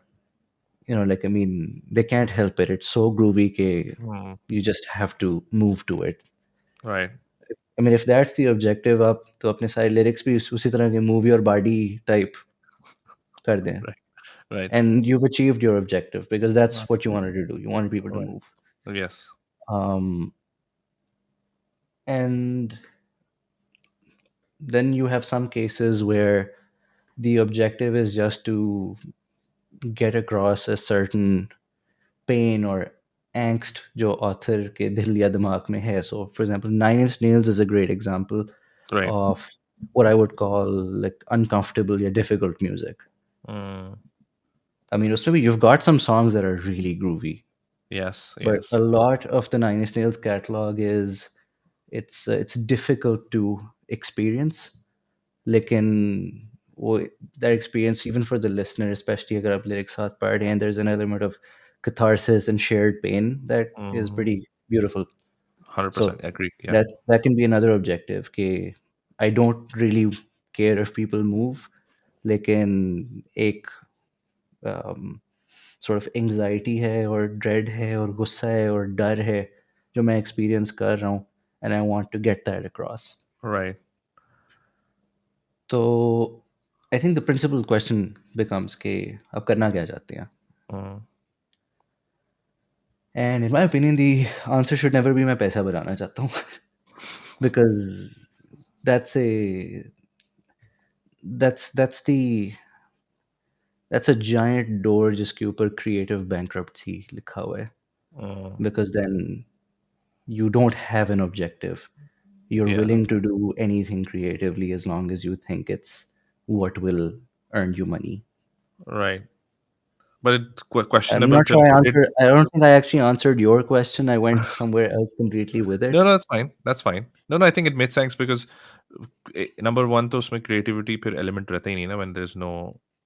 Like, I mean, they can't help it. It's so groovy कि Hmm. you just have to move to it. Right. I mean, if that's the objective, आप तो अपने सारे lyrics भी उसी तरह के movie और body type कर दें. Right. Right. And you've achieved your objective because Uh, that's what you wanted to do. You wanted people to right. move. Yes. Um, and then you have some cases where the objective is just to get across a certain pain or angst जो author के दिल या दिमाग में है. So, for example, Nine Inch Nails is a great example Right. of what I would call like uncomfortable या difficult music. Mm. I mean, उसमें भी you've got some songs that are really groovy, Yes. but a Yes. lot of the Nine Inch Nails catalog is it's difficult to experience. लेकिन वो that experience even for the listener, especially अगर आप lyrics साथ पढ़ रहे हैं, there's an element of catharsis and shared pain that is Mm-hmm. pretty beautiful. 100% So agree. Yeah. that can be another objective कि I don't really care if people move, लेकिन एक um, sort of anxiety है और dread है और गुस्सा है और डर है जो मैं experience कर रहा हूँ, and I want to get that across. Right. तो I think the principal question becomes कि आप करना क्या चाहते हैं. Mm. And in my opinion the answer should never be मैं पैसा बनाना चाहता हूँ. Because that's a that's the that's a giant door जिसके ऊपर क्रिएटिव बैंक्रप्सी लिखा हुआ है. Mm. Because then you don't have an objective. You're Yeah. willing to do anything creatively as long as you think it's what will earned you money. Right. But it's I'm questionable not till sure I it. answered. I don't think I actually answered your question. I went somewhere else completely with No, it. no, that's fine. That's fine. No, no, I think it made sense because number one, तो उसमें creativity फिर element रहता ही नहीं ना when there's no,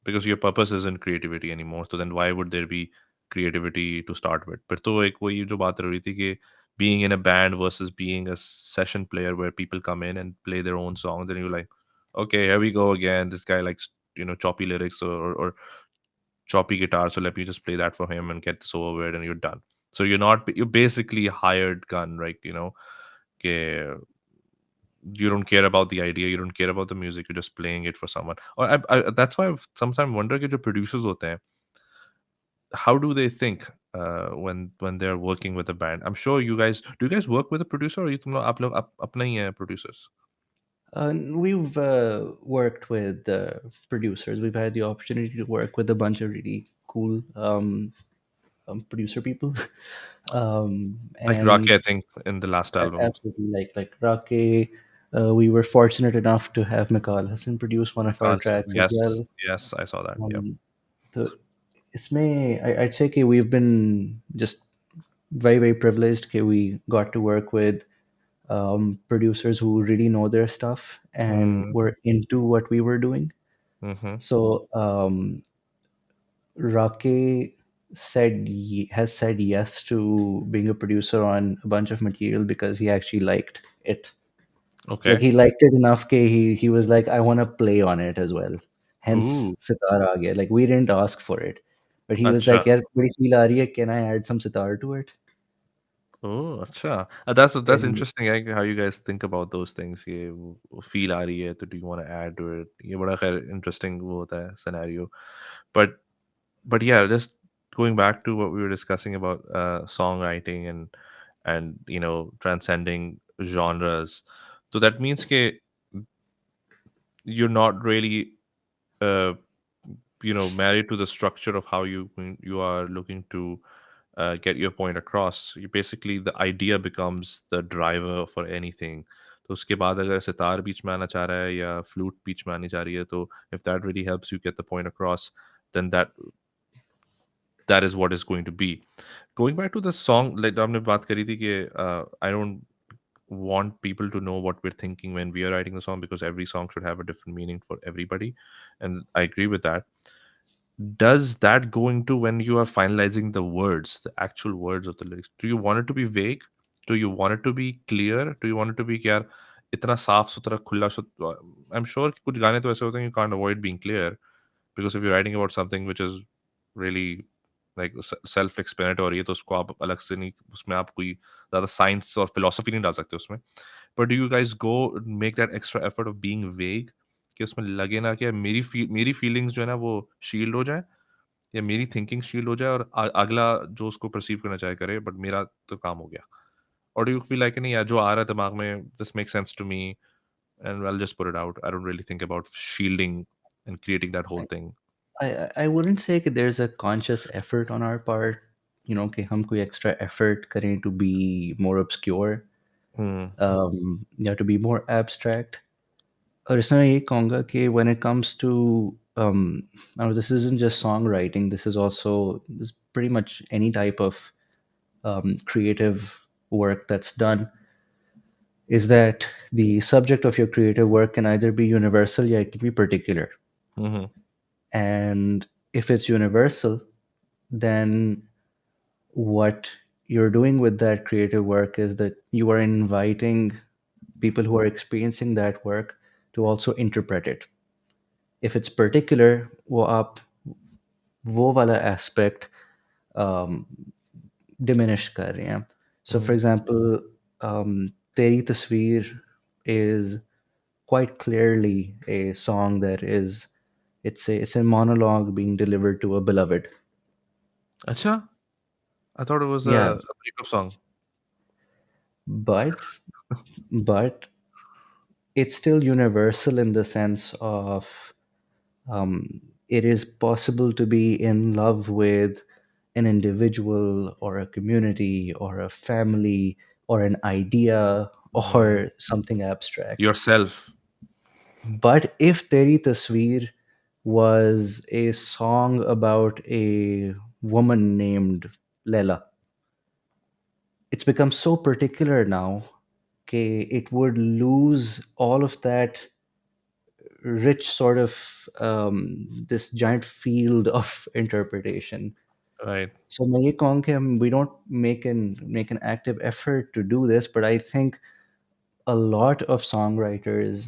because your purpose isn't creativity anymore. So then why would there be creativity to start with? फिर तो एक वही जो बात रही थी कि being in a band versus being a session player where people come in and play their own songs and you're like, okay, here we go again. This guy likes choppy lyrics or choppy guitar, so let me just play that for him and get this over with, and you're done. So you're basically a hired gun, right? Okay, you don't care about the idea, you don't care about the music, you're just playing it for someone. Or that's why I've sometimes wonder कि जो producers होते हैं, how do they think when they're working with a band? I'm sure you guys work with a producer or तुम लोग आप लोग अपना ही है producers? We've worked with producers. We've had the opportunity to work with a bunch of really cool producer people, Like Rocky, and I think in the last album. absolutely like Rake. We were fortunate enough to have Mikal Hassan produce one of our Carlson, tracks as yes, well. yes, I saw that. Yep. Um, so I'd say that we've been just very very privileged that we got to work with producers who really know their stuff and Mm, were into what we were doing. mm-hmm. So Rake has said yes to being a producer on a bunch of material because he actually liked it. Like Okay. he liked it enough that he was like, I want to play on it as well. Ooh, Hence sitar aa gaya. Like we didn't ask for it. But he was अच्छा. like, यार बड़ी feel आ रही है, can I add some sitar to it? Oh, अच्छा. That's And interesting how you guys think about those things. ये वो feel आ रही है तो do you want to add to it? ये बड़ा खैर interesting वो होता है scenario. But yeah, just going back to what we were discussing about songwriting and transcending genres. So that means that you're not really uh, married to the structure of how you are looking to get your point across. You basically, the idea becomes the driver for anything. तो उसके बाद अगर सितार बीच में आना चाह रहा है या फ्लूट बीच में आनी चाह रही है तो if that really helps you get the point across, then that is what is going to be. Going back to the song, like आपने बात करी थी कि I don't want people to know what we're thinking when we are writing the song because every song should have a different meaning for everybody, and I agree with that. Does that go into when you are finalizing the words, the actual words of the lyrics? Do you want it to be vague? Do you want it to be clear? Do you want it to be कि यार इतना साफ सुथरा खुला I'm sure कि कुछ गाने तो ऐसे होते हैं you can't avoid being clear, because if you're writing about something which is really like self explanatory है तो उसको आप अलग से नहीं, उसमें आप कोई ज़्यादा साइंस और फिलोसफी नहीं डाल सकते उसमें. But do you guys go make that extra effort of being vague कि उसमें लगे ना कि मेरी फीलिंग्स जो है ना वो शील्ड हो जाए या मेरी थिंकिंग शील्ड हो जाए और अगला जो उसको परसीव करना चाहे करे, बट मेरा तो काम हो गया? और डू यू फील लाइक नहीं यार जो आ रहा है दिमाग में this make sense to me and I will just put it out, I don't really think about shielding and creating that whole thing? I wouldn't say that there's a conscious effort on our part, कि हम कोई extra effort करें to be more obscure, हम्म. या to be more abstract. और इसमें मैं ये कहूँगा कि when it comes to this isn't just songwriting, this is pretty much any type of creative work that's done, is that the subject of your creative work can either be universal or it can be particular. Hmm. And if it's universal, then what you're doing with that creative work is that you are inviting people who are experiencing that work to also interpret it. If it's particular, वो आप वो वाला aspect um, diminish कर रहे हैं. So for hmm. example, तेरी तस्वीर is quite clearly a song that is it's a monologue being delivered to a beloved. अच्छा, I thought it was Yeah, a breakup song. but but it's still universal in the sense of it is possible to be in love with an individual or a community or a family or an idea hmm. or something abstract. Yourself. But if Teri Tasveer was a song about a woman named Lela. It's become so particular now, okay, it would lose all of that rich sort of this giant field of interpretation. Right. So मैं ये कहूँ कि we don't make an active effort to do this, but I think a lot of songwriters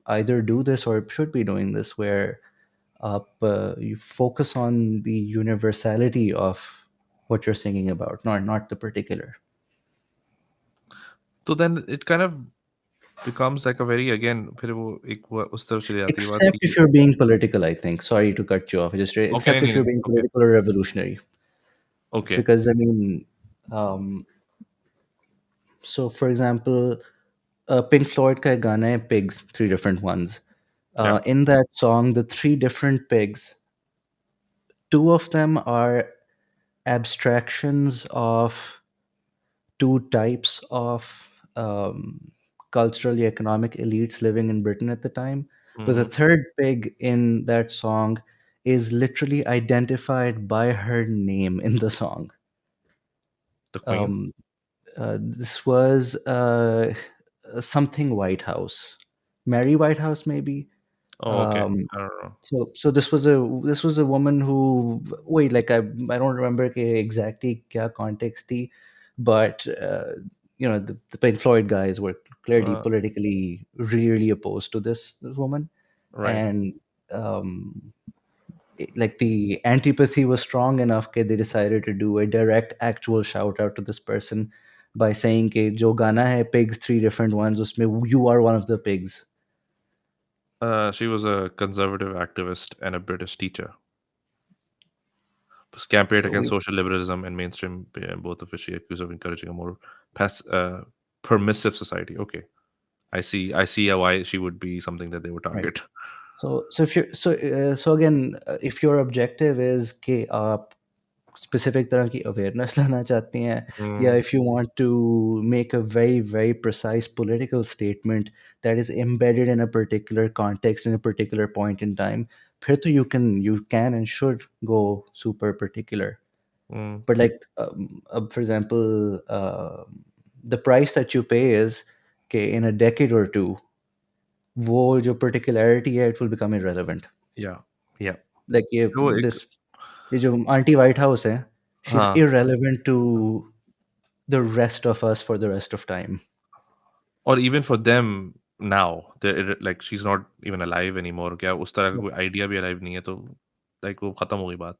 either do this or should be doing this, where you focus on the universality of what you're singing about, not the particular. So then it kind of becomes like a very, again, फिर वो एक वो उस तरफ चली जाती है बात Except if कि you're being political, I think. Sorry to cut you off. Just okay except नहीं if नहीं you're being okay political or revolutionary, okay because I mean, um, so for example, Pink Floyd ka ek gana hai Pigs, three different ones. या In that song, the three different pigs, two of them are abstractions of two types of culturally economic elites living in Britain at the time. But the third pig in that song is literally identified by her name in the song. The queen Um, this was something Whitehouse, Mary Whitehouse, maybe. Okay Um, I don't know so this was a woman who, wait, like I don't remember के exactly क्या context थी, but the Pink Floyd guys were clearly politically really opposed to this woman, right and um, like the antipathy was strong enough that they decided to do a direct actual shout out to this person by saying कि जो गाना है pigs, three different ones, उसमें you are one of the pigs. She was a conservative activist and a British teacher. Campaigned So against we social liberalism and mainstream, both of which she accused of encouraging a more permissive society. Okay, I see why she would be something that they would right. target. So if you're so again, if your objective is कि आप specific तरह की awareness लाना चाहती हैं, या Mm, if you want to make a very very precise political statement that is embedded in a particular context in a particular point in time, फिर तो you can and should go super particular. mm, But like for example, the price that you pay is कि in a decade or two वो जो particularity है it will become irrelevant. yeah, yeah. Like वो एक ये जो aunty white house है, she's हाँ irrelevant to the rest of us for the rest of time. और even for them now, like she's not even alive anymore. क्या उस तरह का Yeah. कोई आइडिया भी alive नहीं है तो like वो खत्म हो गई बात.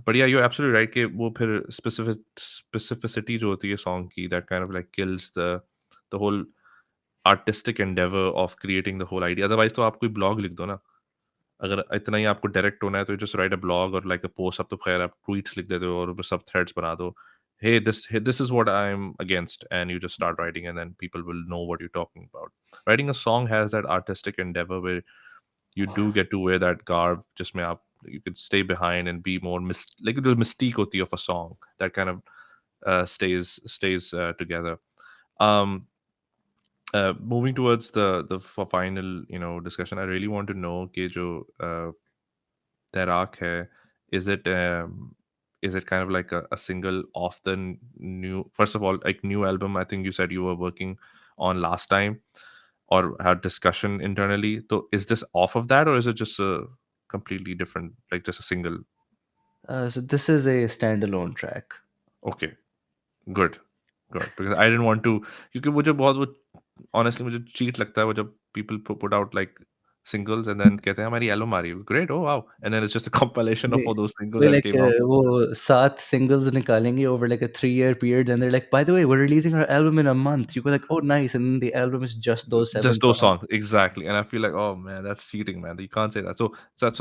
But yeah, you're absolutely right कि वो फिर specificity जो होती है song की that kind of like kills the whole artistic endeavor of creating the whole idea. Otherwise तो आप कोई blog लिख दो ना. अगर इतना ही आपको डायरेक्ट होना है तो just write a blog or like a post. अब तो खैर आप tweets लिख देते हो और सब threads बना दो. Hey, this is what I'm against, and you just start writing, and then people will know what you're talking about. Writing a song has that artistic endeavor where you do get to wear that garb. Just may up, you could stay behind and be more like the mystique hoti of a song that kind of stays together. Um, Moving towards the final discussion, I really want to know कि जो Tayrak hai, is it is it kind of like a single off the new, first of all, like new album I think you said you were working on last time or had discussion internally, so is this off of that or is it just a completely different, like just a single? So this is a standalone track. Okay, good, good, because I didn't want to, क्योंकि मुझे बहुत वो honestly मुझे cheat लगता है वो जब people put out like singles and then कहते हैं हमारी album आ रही है, great, oh wow, and then it's just a compilation They of all those singles they that like came out. वो 7 singles निकालेंगे over like a 3-year period, and they're like, by the way, we're releasing our album in a month. You go like, oh nice, and then the album is just those 7 Just those songs. songs, exactly. And I feel like, oh man, that's cheating, man. You can't say that. So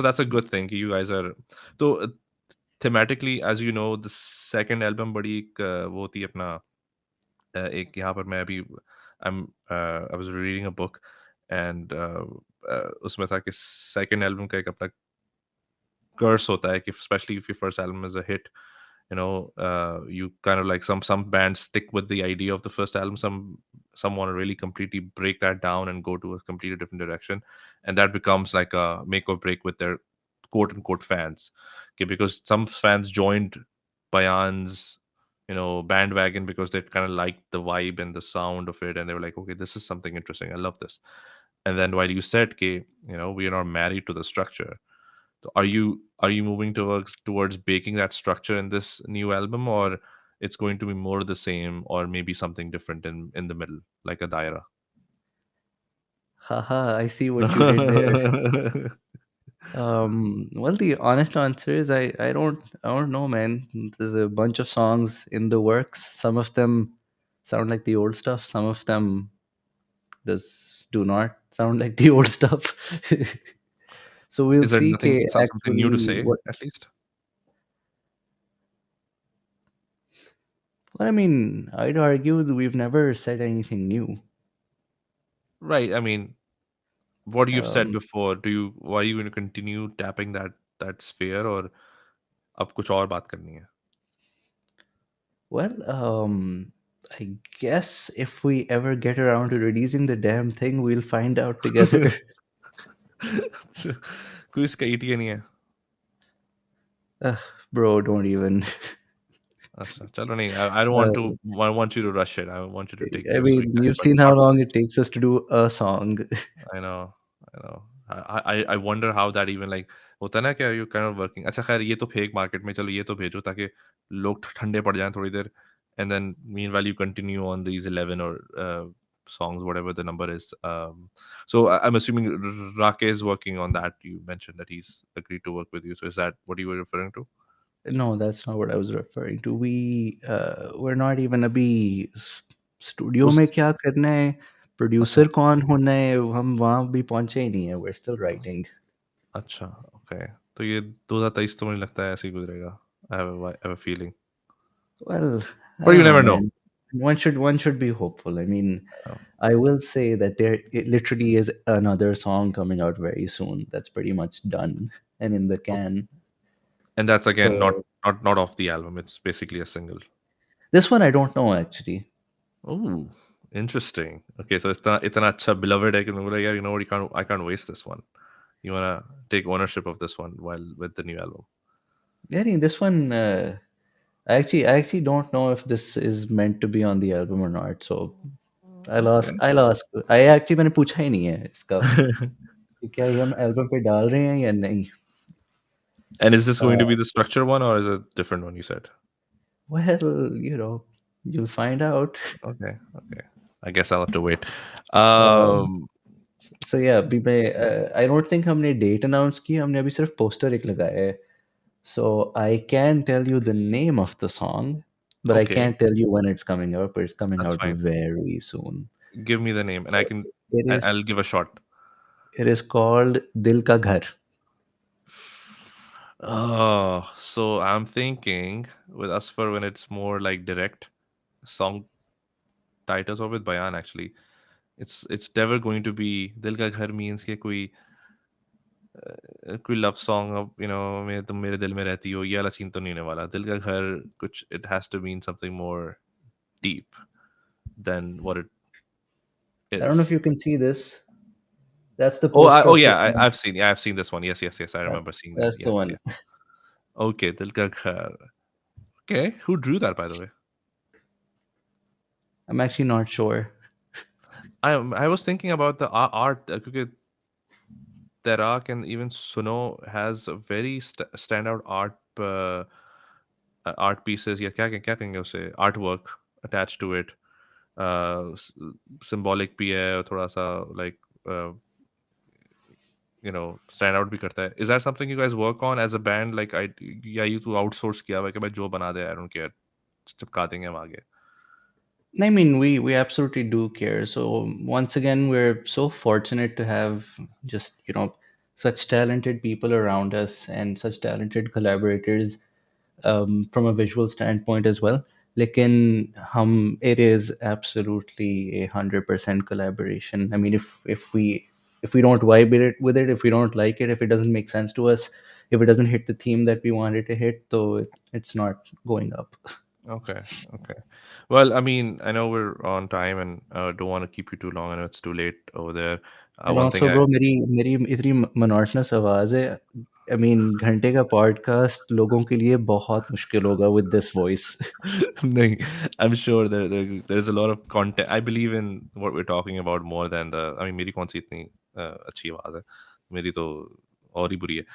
that's a good thing. You guys are so thematically, as you know, the second album बड़ी एक वो थी अपना एक यहाँ पर मैं अभी I was reading a book and उसमें था कि second album का एक अपना curse होता है कि especially if your first album is a hit, you kind of like some bands stick with the idea of the first album, some some want to really completely break that down and go to a completely different direction, and that becomes like a make or break with their quote unquote fans. Okay, because some fans joined Bayan's bandwagon because they kind of liked the vibe and the sound of it, and they were like, okay, this is something interesting, I love this. And then while you said, okay, we are not married to the structure, so are you moving towards baking that structure in this new album, or it's going to be more the same, or maybe something different in the middle, like a daira? Haha, I see what you did there. Well, the honest answer is I don't know, man. There's a bunch of songs in the works. Some of them sound like the old stuff. Some of them do not sound like the old stuff. So we'll Is there see. nothing K something new to actually, say what? at least? Well, I mean, I'd argue that we've never said anything new. Right. I mean, what you've said Um, before, why are you going to continue tapping that sphere, or अब कुछ और बात करनी है? well, I guess if we ever get around to releasing the damn thing, we'll find out together. कोई इसका ETA नहीं है? Ugh, bro, don't even. अच्छा, चलो नहीं, I don't want to Uh, I want you to rush it. I want you to take I your sweet mean, time, you've but seen how not long it takes us to do a song. I know, I know. I wonder how that even like होता है ना क्या you kind of working. अच्छा खैर ये तो fake market में, चलो ये तो भेजो ताकि लोग ठंडे पड़ जाएं थोड़ी देर, and then meanwhile you continue on these 11 or songs, whatever the number is. So I'm assuming Rake is working on that. You mentioned that he's agreed to work with you. So is that what you were referring to? No, that's not what I was referring to. We're not even अभी studio में उस क्या करना है, अच्छा producer कौन होना है, हम वहाँ भी पहुँचे ही नहीं है. We're still writing. अच्छा ओके, तो ये 2023 तो मुझे लगता है ऐसे ही गुजरेगा. I have a feeling, Well, I but you don't know, never know. man. One should be hopeful. I mean, Uh, I will say that there it literally is another song coming out very soon. That's pretty much done and in the can. and that's again So not off the album. It's basically a single. this one I don't know actually. Oh, interesting. Okay, so it's an acha beloved. I can yeah, you know what? I can't waste this one. You wanna take ownership of this one while with the new album. Yeah, I mean, this one. I actually don't know if this is meant to be on the album or not. So I'll Okay. ask. I'll ask. I actually मैंने पूछा ही नहीं है इसका कि क्या ये हम album पे डाल रहे हैं या नहीं. And is this going to Uh, be the structure one, or is it a different one? You said. well, you'll find out. Okay. Okay. I guess I'll have to wait. Um, Um. so yeah, अभी मैं I don't think हमने date announce की. हमने अभी सिर्फ poster एक लगाया है. So I can tell you the name of the song, but I Okay, can't tell you when it's coming out. But it's coming that's out fine. very soon. Give me the name, and I can. It is I'll give a shot. it is called Dil Ka Ghar. Oh, so I'm thinking with Asfar when it's more like direct song titles, or with Bayan actually, it's never going to be Dil Ka Ghar means कि कोई love song अब मैं तुम मेरे दिल में रहती हो, ये वाला सीन तो नहीं होने वाला. दिल का घर कुछ it has to mean something more deep than what it I don't know is. if you can see this. That's the Oh, poster of the yeah, song. I've seen this one. Yes, yes, yes. I That, remember seeing that. that's the Yes, one. yes. Okay, Dil Ka Ghar. Okay, who drew that, by the way? I'm actually not sure. I was thinking about the art. क्योंकि Tayrak and even Suno has a very standout art pieces. या क्या कहेंगे उसे, artwork attached to it. Symbolic भी है और थोड़ा सा like uh, stand out भी करता है. Is that something you guys work on as a band? Like या you to outsource किया हुआ है कि भाई जो बना दे, I don't care, चिपका देंगे हम आगे. I mean, we absolutely do care. So once again, we're so fortunate to have just such talented people around us and such talented collaborators from a visual standpoint as well. Lekin it is absolutely 100% collaboration. I mean, if we don't vibe with it, if we don't like it, if it doesn't make sense to us, if it doesn't hit the theme that we want it to hit, so it's not going up. Okay, okay. Well, I mean, I know we're on time and don't want to keep you too long. I know it's too late over there. And One thing also I bro मेरी मेरी इतनी monotonous आवाज़ है, I mean घंटे का podcast लोगों के लिए बहुत मुश्किल होगा विद दिस वॉइस. नहीं, I'm sure there's a lot of content. I believe in what we're talking about more than the. I mean, मेरी कौन सी इतनी अच्छी आवाज़ है? मेरी तो और ही बुरी है.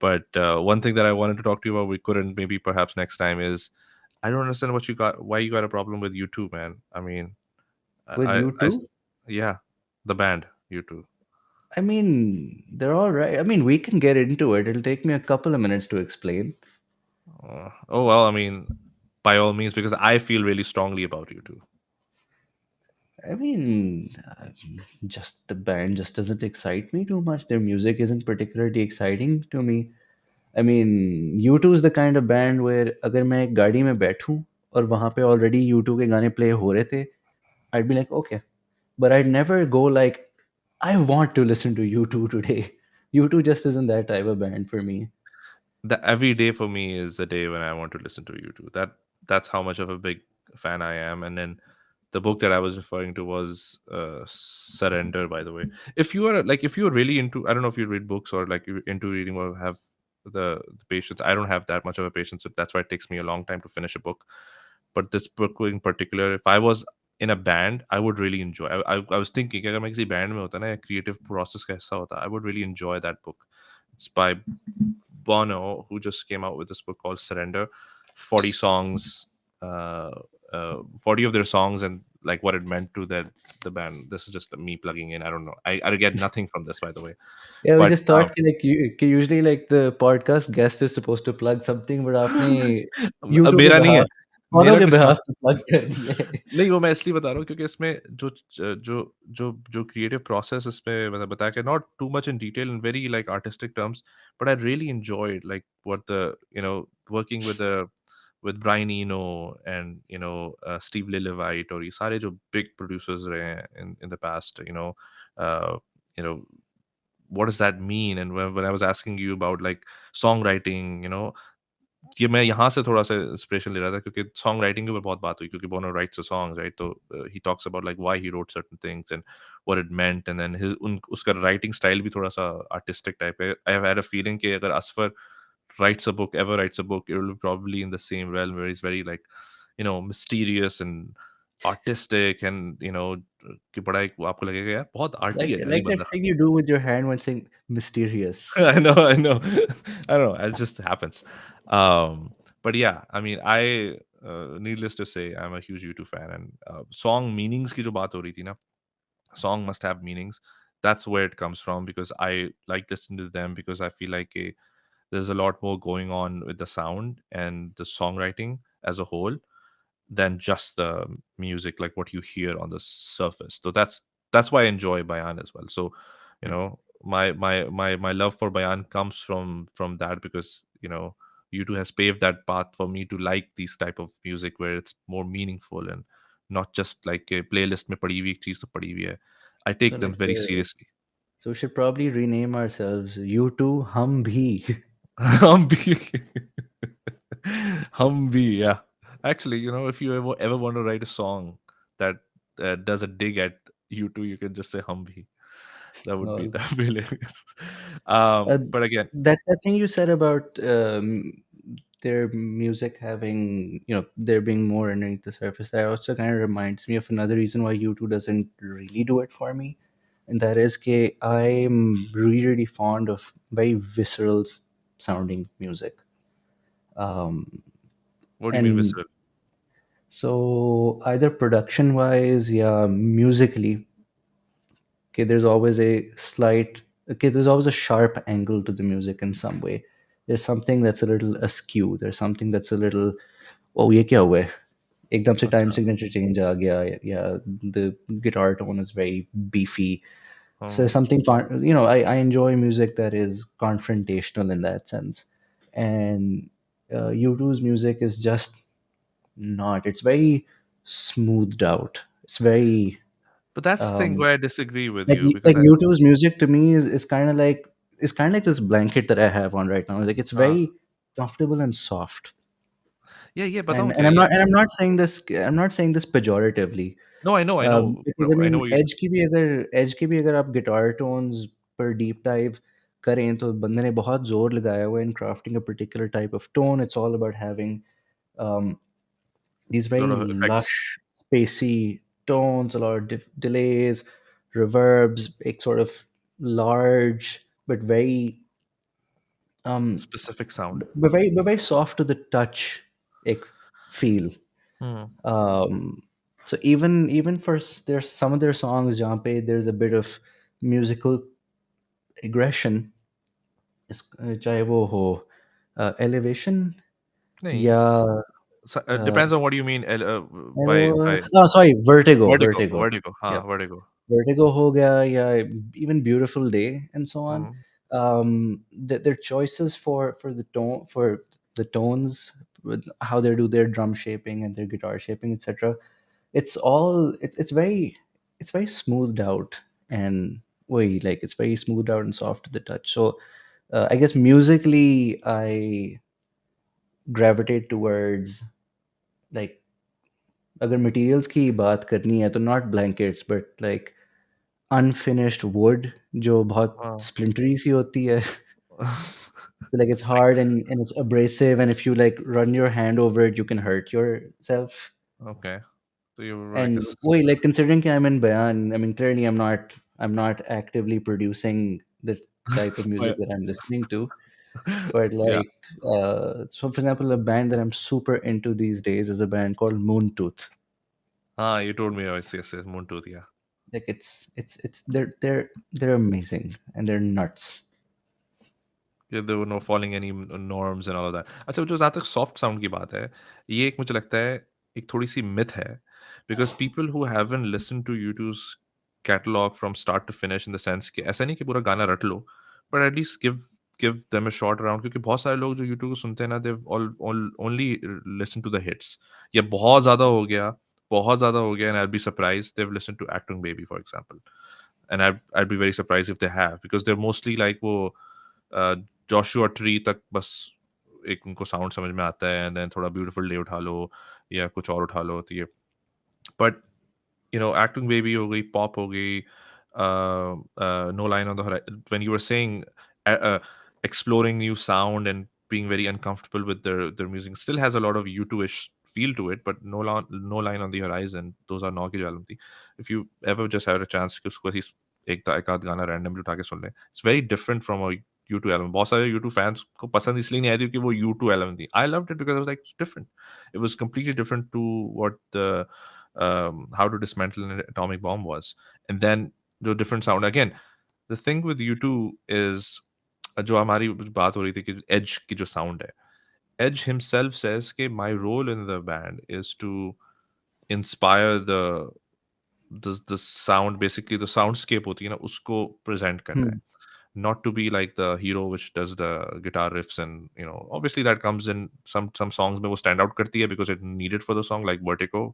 But one thing that I wanted to talk to you about, we couldn't, maybe perhaps next time, is I don't understand what you got. Why you got a problem with U2, man? I mean, With I, you I, too? yeah, the band U2. I mean, they're all right. I mean, we can get into it. It'll take me a couple of minutes to explain. Oh well, I mean, by all means, because I feel really strongly about U2. I mean, just the band just doesn't excite me too much. Their music isn't particularly exciting to me. I mean, U2 is the kind of band where अगर मैं एक गाड़ी में बैठूं और वहां पे already U2 के गाने play हो रहे थे, I'd be like, okay. But I'd never go like, I want to listen to U2 today. U2 just isn't that type of band for me. The every day for me is a day when I want to listen to YouTube. That's how much of a big fan I am. And then the book that I was referring to was Surrender, by the way. If you're really into, I don't know if you read books or like you're into reading or have the patience. I don't have that much of a patience, so that's why it takes me a long time to finish a book. But this book in particular, if I was in a band, I would really enjoy. I was thinking कि अगर मैं किसी band में होता ना, creative process कैसा होता, I would really enjoy that book. It's by Bono, who just came out with this book called Surrender. 40 songs, 40 of their songs, and like what it meant to the band. This is just me plugging in. I don't know. I get nothing from this, by the way. Yeah, we But just thought कि usually like the podcast guest is supposed to plug something, but आपने YouTube के मेरा नहीं है. behalf, Bono मेरा के कुछ काम behalf पे plug कर दिया है. नहीं, वो मैं इसलिए बता रहा हूँ क्योंकि इसमें जो जो जो जो क्रिएटिव प्रोसेस इसमें मतलब बताया कि not too much in detail in very like artistic terms, but I really enjoyed like what the working with Brian Eno and Steve Lillywhite और ये सारे जो बिग प्रोड्यूसर्स रहे हैं in the past, you know what does that mean? And when I was asking you about like songwriting, ये मैं यहाँ से थोड़ा सा इंस्पिरेशन ले रहा था क्योंकि सॉन्ग राइटिंग के ऊपर बहुत बात हुई क्योंकि Bono writes a songs right, तो he talks about like why he wrote certain things and what it meant, and then his उन उसका राइटिंग स्टाइल भी थोड़ा सा आर्टिस्टिक टाइप है. I have had a feeling कि अगर Asfar writes a book, it will be probably in the same realm where he's very like mysterious and artistic and कि बड़ा एक आपको लगेगा यार बहुत आर्टी है ये Like that बंदा. thing you do with your hand when saying mysterious. I know, I know. I don't know. It just happens. But yeah, I mean, needless to say, I'm a huge U2 fan, and song meanings की जो बात हो रही थी ना, song must have meanings. That's where it comes from because I like listening to them because I feel like there's a lot more going on with the sound and the songwriting as a whole than just the music, like what you hear on the surface. So that's why I enjoy Bayan as well. So, my love for Bayan comes from that because U2 has paved that path for me to like these type of music where it's more meaningful and not just like a playlist में पड़ी हुई एक चीज तो पड़ी हुई है. I So take them like, very seriously. so we should probably rename ourselves You Too Hum Bhi. हम भी हम भी, yeah. Actually, if you ever want to write a song that does a dig at you two, you can just say hum bhi. That would be Uh, that would be hilarious. uh, But again, that thing you said about their music having, there being more underneath the surface, that also kind of reminds me of another reason why U2 doesn't really do it for me. And that is that I'm really, really fond of very visceral sounding music. Um, what do you mean and visceral? so either production wise, yeah, musically, okay, there's always a sharp angle to the music in some way. There's something that's a little askew. There's something that's a little, oh ये क्या हुआ है, एकदम से time अच्छा. signature change आ गया, yeah, the guitar tone is very beefy. So Oh. something I enjoy music that is confrontational in that sense. And U2's music is just not. It's very smoothed out. It's very But that's the thing um, where I disagree with like you because like U2's music to me is kind of like, it's kind of like this blanket that I have on right now. Like it's uh, very comfortable and soft. Yeah, बताऊँ And क्या ये? I'm not saying this pejoratively. No, I know, Because I bro, I know mean what you. As की भी अगर आप guitar tones पर deep dive करें तो बंदे ने बहुत जोर लगाया हुआ है in crafting a particular type of tone. It's all about having um, these A lot very of effects. lush, spacey tones, a lot of delays, reverbs, a sort of large but very um, Specific sound. but very soft to the touch, like feel. Hmm. Um, so even for there's some of their songs, जहाँ पे there's a bit of musical aggression. चाहे वो हो elevation नहीं, या depends on what you mean by oh sorry, vertigo. vertigo. Yeah, हाँ, vertigo. vertigo ho gaya, yeah, even beautiful day and so on. Hmm. Their choices for the tone, for the tones, with how they do their drum shaping and their guitar shaping, etc. It's very smoothed out, and way like it's very smoothed out and soft to the touch. So I guess musically I gravitate towards, like, अगर materials की बात करनी है तो not blankets but like unfinished wood जो बहुत हाँ. splintery सी होती है. So like it's hard and it's abrasive, and if you like run your hand over it you can hurt yourself. Okay. So you, I And guess. wait, like considering I'm in Bayan, I mean clearly I'm not actively producing the type of music I- that I'm listening to. But yeah. like so for example, a band that I'm super into these days is a band called Moontooth. You told me. Oh, yes, Moontooth. Yeah. Like it's they're amazing and they're nuts. Yeah, there were no following any norms and all of that. अच्छा, जो जहाँ तक soft sound की बात है, ये एक मुझे लगता है एक थोड़ी-सी मिथ है, because people who haven't listened to YouTube's catalogue from start to finish in the sense कि ऐसा नहीं कि पूरा गाना रट लो, but at least give give them a shot around, क्योंकि बहुत सारे लोग जो यूट्यूब को सुनते हैं ना, they've only listen to the hits. या बहुत ज़्यादा हो गया and I will be surprised they have listened to acting baby for example, and I will be very surprised if they have, because they are mostly like वो Joshua Tree तक बस एक उनको साउंड समझ में आता है, एंड देन थोड़ा ब्यूटीफुल डे उठा लो या कुछ और उठा लो, तो ये but acting baby ho gayi, pop ho gayi, no line on the horizon. When you were saying exploring new sound and being very uncomfortable with their music, still has a lot of U2-ish feel to it, but no line on the horizon. Those are Nau ki Jalam thi. If you ever just had a chance कि उसको ऐसी एक आध गाना randomly उठा के सुन ले, it's very different from a U2 album. बहुत सारे U2 fans को पसंद इसलिए नहीं आई थी कि वो U2 album थी. I loved it because I was like, it's different. It was completely different to what the how to dismantle an atomic bomb was. And then the different sound. Again, the thing with U2 is जो हमारी बात हो रही थी कि Edge की जो sound है. Edge himself says कि my role in the band is to inspire the sound, basically the soundscape होती है ना, उसको present करना है. Hmm. Not to be like the hero which does the guitar riffs, and obviously that comes in some songs में वो stand out करती है because it needed for the song, like Vertigo.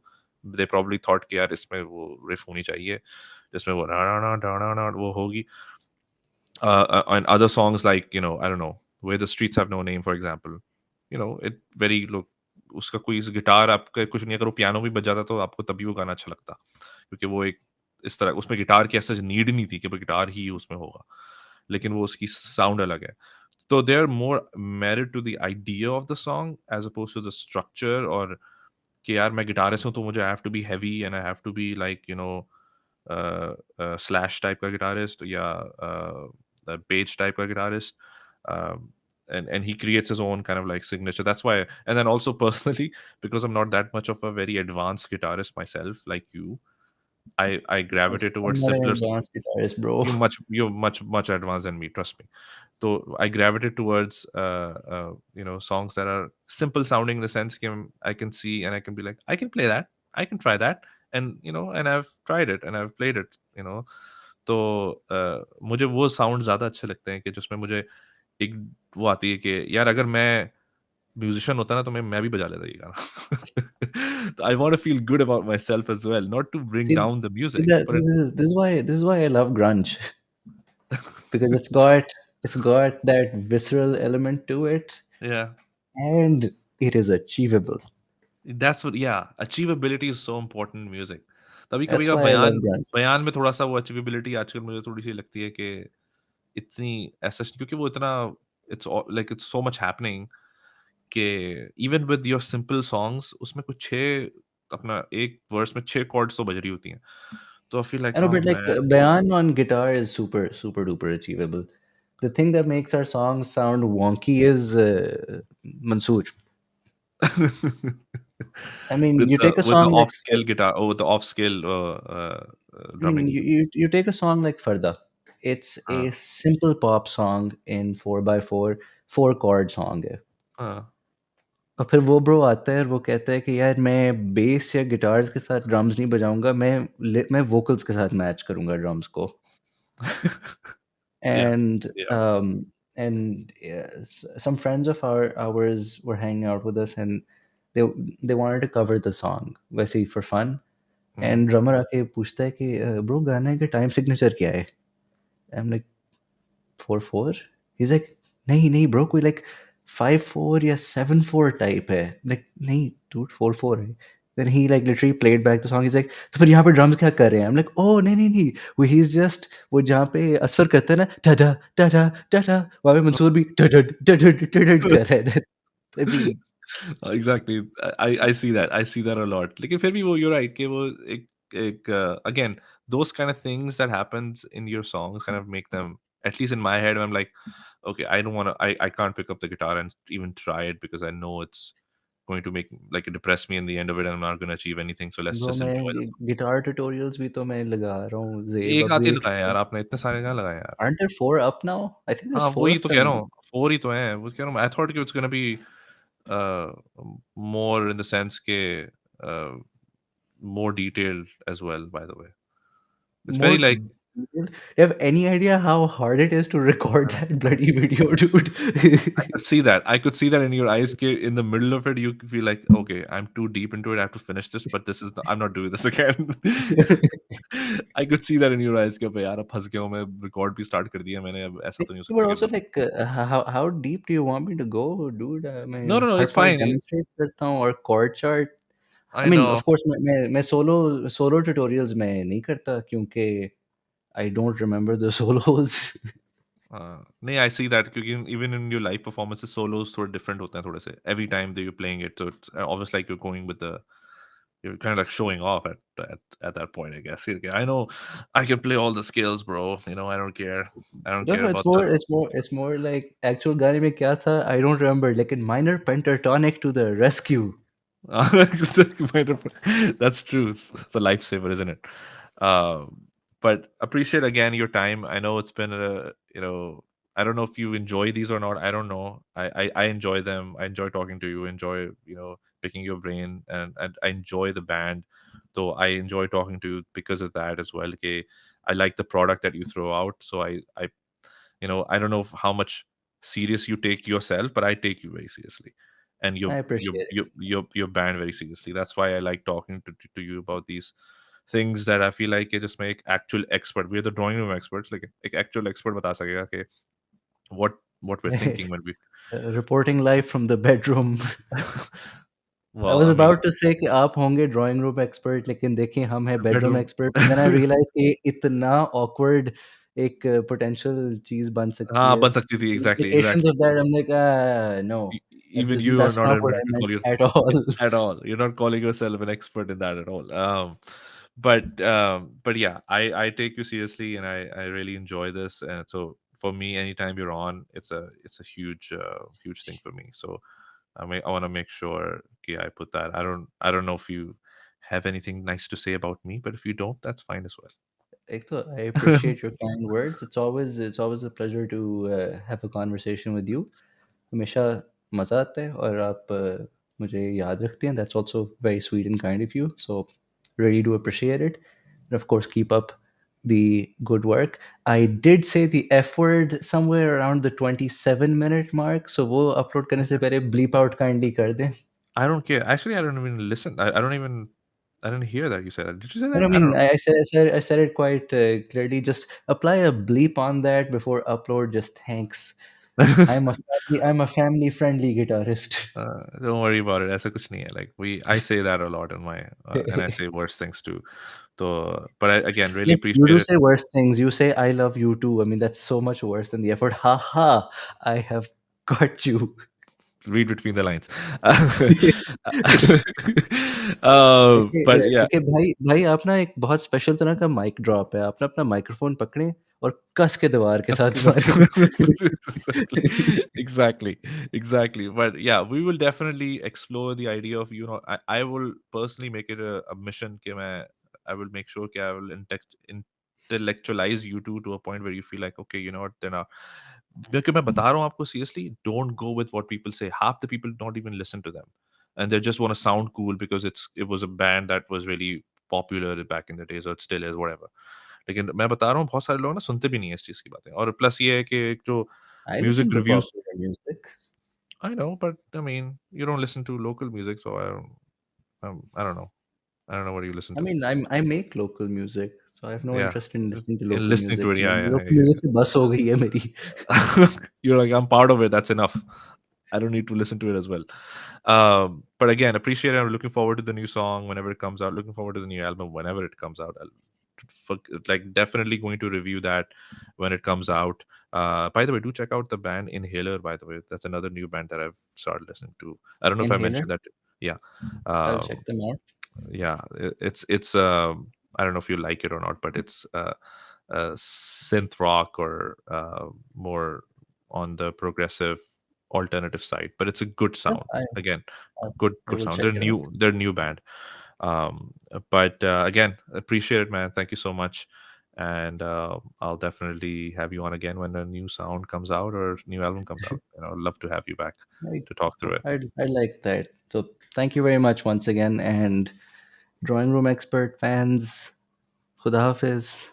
They probably thought कि यार इसमें वो riff होनी चाहिए जिसमें वो ना ना ना ना ना वो होगी. And other songs like I don't know, Where the Streets Have No Name, for example. It very look, उसका कोई गिटार आपका कुछ नहीं, अगर वो पियानो भी बज जाता तो आपको तभी वो गाना अच्छा लगता, क्योंकि वो एक इस तरह उसमें गिटार की ऐसा नीड नहीं थी कि वो गिटार ही उसमें होगा, लेकिन वो उसकी साउंड अलग है. तो they are more married to the idea of the song as opposed to the structure, और कि यार मैं गिटारिस्ट हूँ तो मुझे I have to be heavy and I have to be like slash type का गिटारिस्ट या बेज टाइप का guitarist. And he creates his own kind of like signature. That's why, and then also personally, because I'm not that much of a very advanced guitarist myself like you, I gravitate I'm towards not an simpler. advanced guitarist, bro. You're much advanced than me, trust me. So I gravitate towards songs that are simple sounding, in the sense that I can see and I can be like, I can play that, I can try that, and I've tried it and I've played it. तो मुझे वो sound ज़्यादा अच्छे लगते हैं कि जिसमें मुझे एक वो आती है कि यार अगर मैं म्यूजिशियन होता ना तो मैं भी बजा लेता ये गाना. तो I want to feel good about myself as well, not to bring See, down the see music that but this is why I love grunge, because it's got that visceral element to it, या. and it is achievable. That's what, yeah, achievability is so important in music. तभी That's कभी-कभार why I love बयान grunge. बयान में थोड़ा-सा वो अचीवेबिलिटी आजकल मुझे थोड़ी-सी लगती है कि इतनी ऐसा, क्योंकि वो इतना इट्स सो मच हैपनिंग कि even with your simple songs उसमें कुछ 6 अपना एक वर्स में 6 कॉर्ड्स तो बज रही होती हैं। तो I feel I like know, oh but like man. Bayan on guitar is super, super duper achievable. The thing that makes our songs sound wonky is Mansoor. I mean, you take a With the song like, off scale guitar or with the off scale I mean, drumming. you take a song like Farda. It's हाँ, a simple pop song in 4x4, four chord song है। हाँ। और फिर वो bro आता है और वो कहता है कि यार मैं बेस या गिटार्स के साथ ड्रम्स नहीं बजाऊंगा, मैं वोकल्स के साथ मैच करूंगा ड्रम्स को। Yeah, and yeah. um some friends of ours were hanging out with us, and they they wanted to cover the song वैसे ही for fun, Mhm. and drummer आके पूछता है कि ब्रो गाने का टाइम सिग्नेचर क्या है? I'm like 4/4? He's like, नहीं नहीं ब्रो, कोई like 5/4 या 7/4 टाइप है। Like नहीं dude, 4/4 है। Then he like literally played back the song. He's like, तो फिर यहाँ पे ड्रम्स क्या कर रहे हैं? I'm like, oh नहीं नहीं नहीं, वो he's just वो जहाँ पे असफर करते हैं ना, टा टा टा टा टा टा, वहाँ पे मंसूर भी टा टा टा टा टा टा कर रहा है। I mean, exactly. I see that a lot, लेकिन फिर भी वो यू राइट कि वो एक एक again those kind of things that happens in your songs kind of make them, at least in my head I'm like, okay, I don't want to, I can't pick up the guitar and even try it because I know it's going to make like depress me in the end of it and I'm not going to achieve anything, so let's bro just मैं enjoy the song। Guitar tutorials भी तो मैं लगा रहा हूँ, ज़ेब एक अब आध ही देख। लगाया यार आपने, इतने सारे कहाँ लगाए यार। Aren't there 4 up now? I think there's हाँ 4 वही of तो कह them रहा now. हूँ, 4 ही तो हैं, वो कह रहा हूँ, आई थॉट कि it's gonna be more in the sense के uh, more detailed as well, by the way, it's very More like detailed? You have any idea how hard it is to record uh, that bloody video, dude? I could see that in your eyes ke, in the middle of it you could feel like, okay, I'm too deep into it, I have to finish this, but this is the, I'm not doing this again। I could see that in your eyes कि अबे यार अब फंस गया हूँ मैं, record भी start कर दिया मैंने, अब ऐसा तो नहीं हो But सकता कि also, मैं like, how deep do you want me to go, dude? no मैं no no her it's part fine, demonstrate करता हूँ और chord chart. I I mean, know। of course, मैं solo tutorials में नहीं करता क्योंकि I don't remember the solos. नहीं आई सी दैट, क्योंकि even in your live performances swallows थोड़े डिफरेंट होते हैं थोड़े से, every time that you playing it, so it's obvious like you're going with the, you're kind of like showing off at that point, I guess। Okay, I know I can play all the scales, bro, you know, I don't No, care it's about the more like actual गाने में क्या था I don't remember. लेकिन minor pentatonic to the rescue. That's true. It's a lifesaver, isn't it? But appreciate again your time. I know it's been a, you know, I don't know if you enjoy these or not. I don't know. I enjoy them. I enjoy talking to you. Enjoy, you know, picking your brain, and I enjoy the band. So I enjoy talking to you because of that as well. Okay, I like the product that you throw out. So I you know, I don't know how much serious you take yourself, but I take you very seriously, and I appreciate it. your band very seriously. That's why I like talking to you about these things that I feel like it just make actual expert, we're the drawing room experts, like actual expert बता सकेगा कि what we're thinking when we Reporting live from the bedroom. I well was I mean about to say कि आप होंगे drawing room expert, लेकिन देखिए हम हैं bedroom bedroom। Expert, then I realise कि ये इतना ऑकवर्ड एक पोटेंशियल चीज बन सकती हाँ है। बन सकती थी, exactly Implications of exactly. that, I'm like, no, Even you are that's not not what I admitted to meant call your at all. at all. You're not calling yourself an expert in that at all. But yeah, I take you seriously, and I really enjoy this. And so for me, anytime you're on, it's a huge huge thing for me. So I want to make sure, okay, I put that. I don't know if you have anything nice to say about me, but if you don't, that's fine as एक तो I well। appreciate your kind words. It's always a pleasure to have a conversation with you. हमेशा मज़ा आता है और आप मुझे याद रखते हैं। That's also very sweet and kind of you. So really do appreciate it. And of course, keep up the good work. I did say the F word somewhere around the 27-minute mark. So वो upload करने से पहले bleep out kindly कर दें। I don't care. Actually, I don't even listen. I don't even. I didn't hear that you said that. Did you say And that? I I don't mean, know. I said it quite clearly. Just apply a bleep on that before upload. Just thanks. I'm a family friendly guitarist. Don't worry about it. ऐसा कुछ नहीं है. Like I say that a lot in my, and I say worse things too. So, but I again really Yes, you do appreciate it. say worse things. You say I love you too. I mean, that's so much worse than the effort. Ha ha! I have got you. Read between the lines. देखिए But yeah, देखिए भाई भाई आप ना एक बहुत special तरह का माइक ड्रॉप है। आप ना अपना माइक्रोफ़ोन पकड़ें और कस के दीवार के साथ मारें। exactly, exactly, exactly. But yeah, we will definitely explore the idea of, I will personally make it a mission. I will make sure I will intellectualize you to a point where you feel like, okay, you know what, then क्योंकि मैं बता रहा हूँ आपको seriously, don't go with what people say. Half the people don't even listen to them, and they just want to sound cool because it was a band that was really popular back in the days, or it still is, whatever. लेकिन मैं बता रहा हूँ बहुत सारे लोग ना सुनते भी नहीं है इस चीज़ की बातें, और प्लस ये है कि एक जो I listen music to reviews, popular music. I know, but I mean you don't listen to local music, so I don't know. I don't know what you listen I to. mean, I make local music, so I have no Yeah. interest in listening to In local listening to music. it, yeah, yeah, I Local get music you. से बस हो गई है मेरी। You're like, I'm part of it. That's enough. I don't need to listen to it as well. But again, appreciate it. I'm looking forward to the new song whenever it comes out. Looking forward to the new album whenever it comes out. Like definitely going to review that when it comes out. By the way, do check out the band Inhaler. By the way, that's another new band that I've started listening to. I don't know if I Inhaler, mentioned that. Yeah. I'll Um, check them out. yeah, it's I don't know if you like it or not, but it's synth rock, or more on the progressive alternative side, but it's a good Yeah, sound. Again, I I good will sound. check it out. They're new band. But again, appreciate it, man. Thank you so much. And I'll definitely have you on again when a new sound comes out or new album comes out. I'd love to have you back I to talk through it. I like that. So thank you very much once again, and drawing room expert fans, Khuda Hafiz.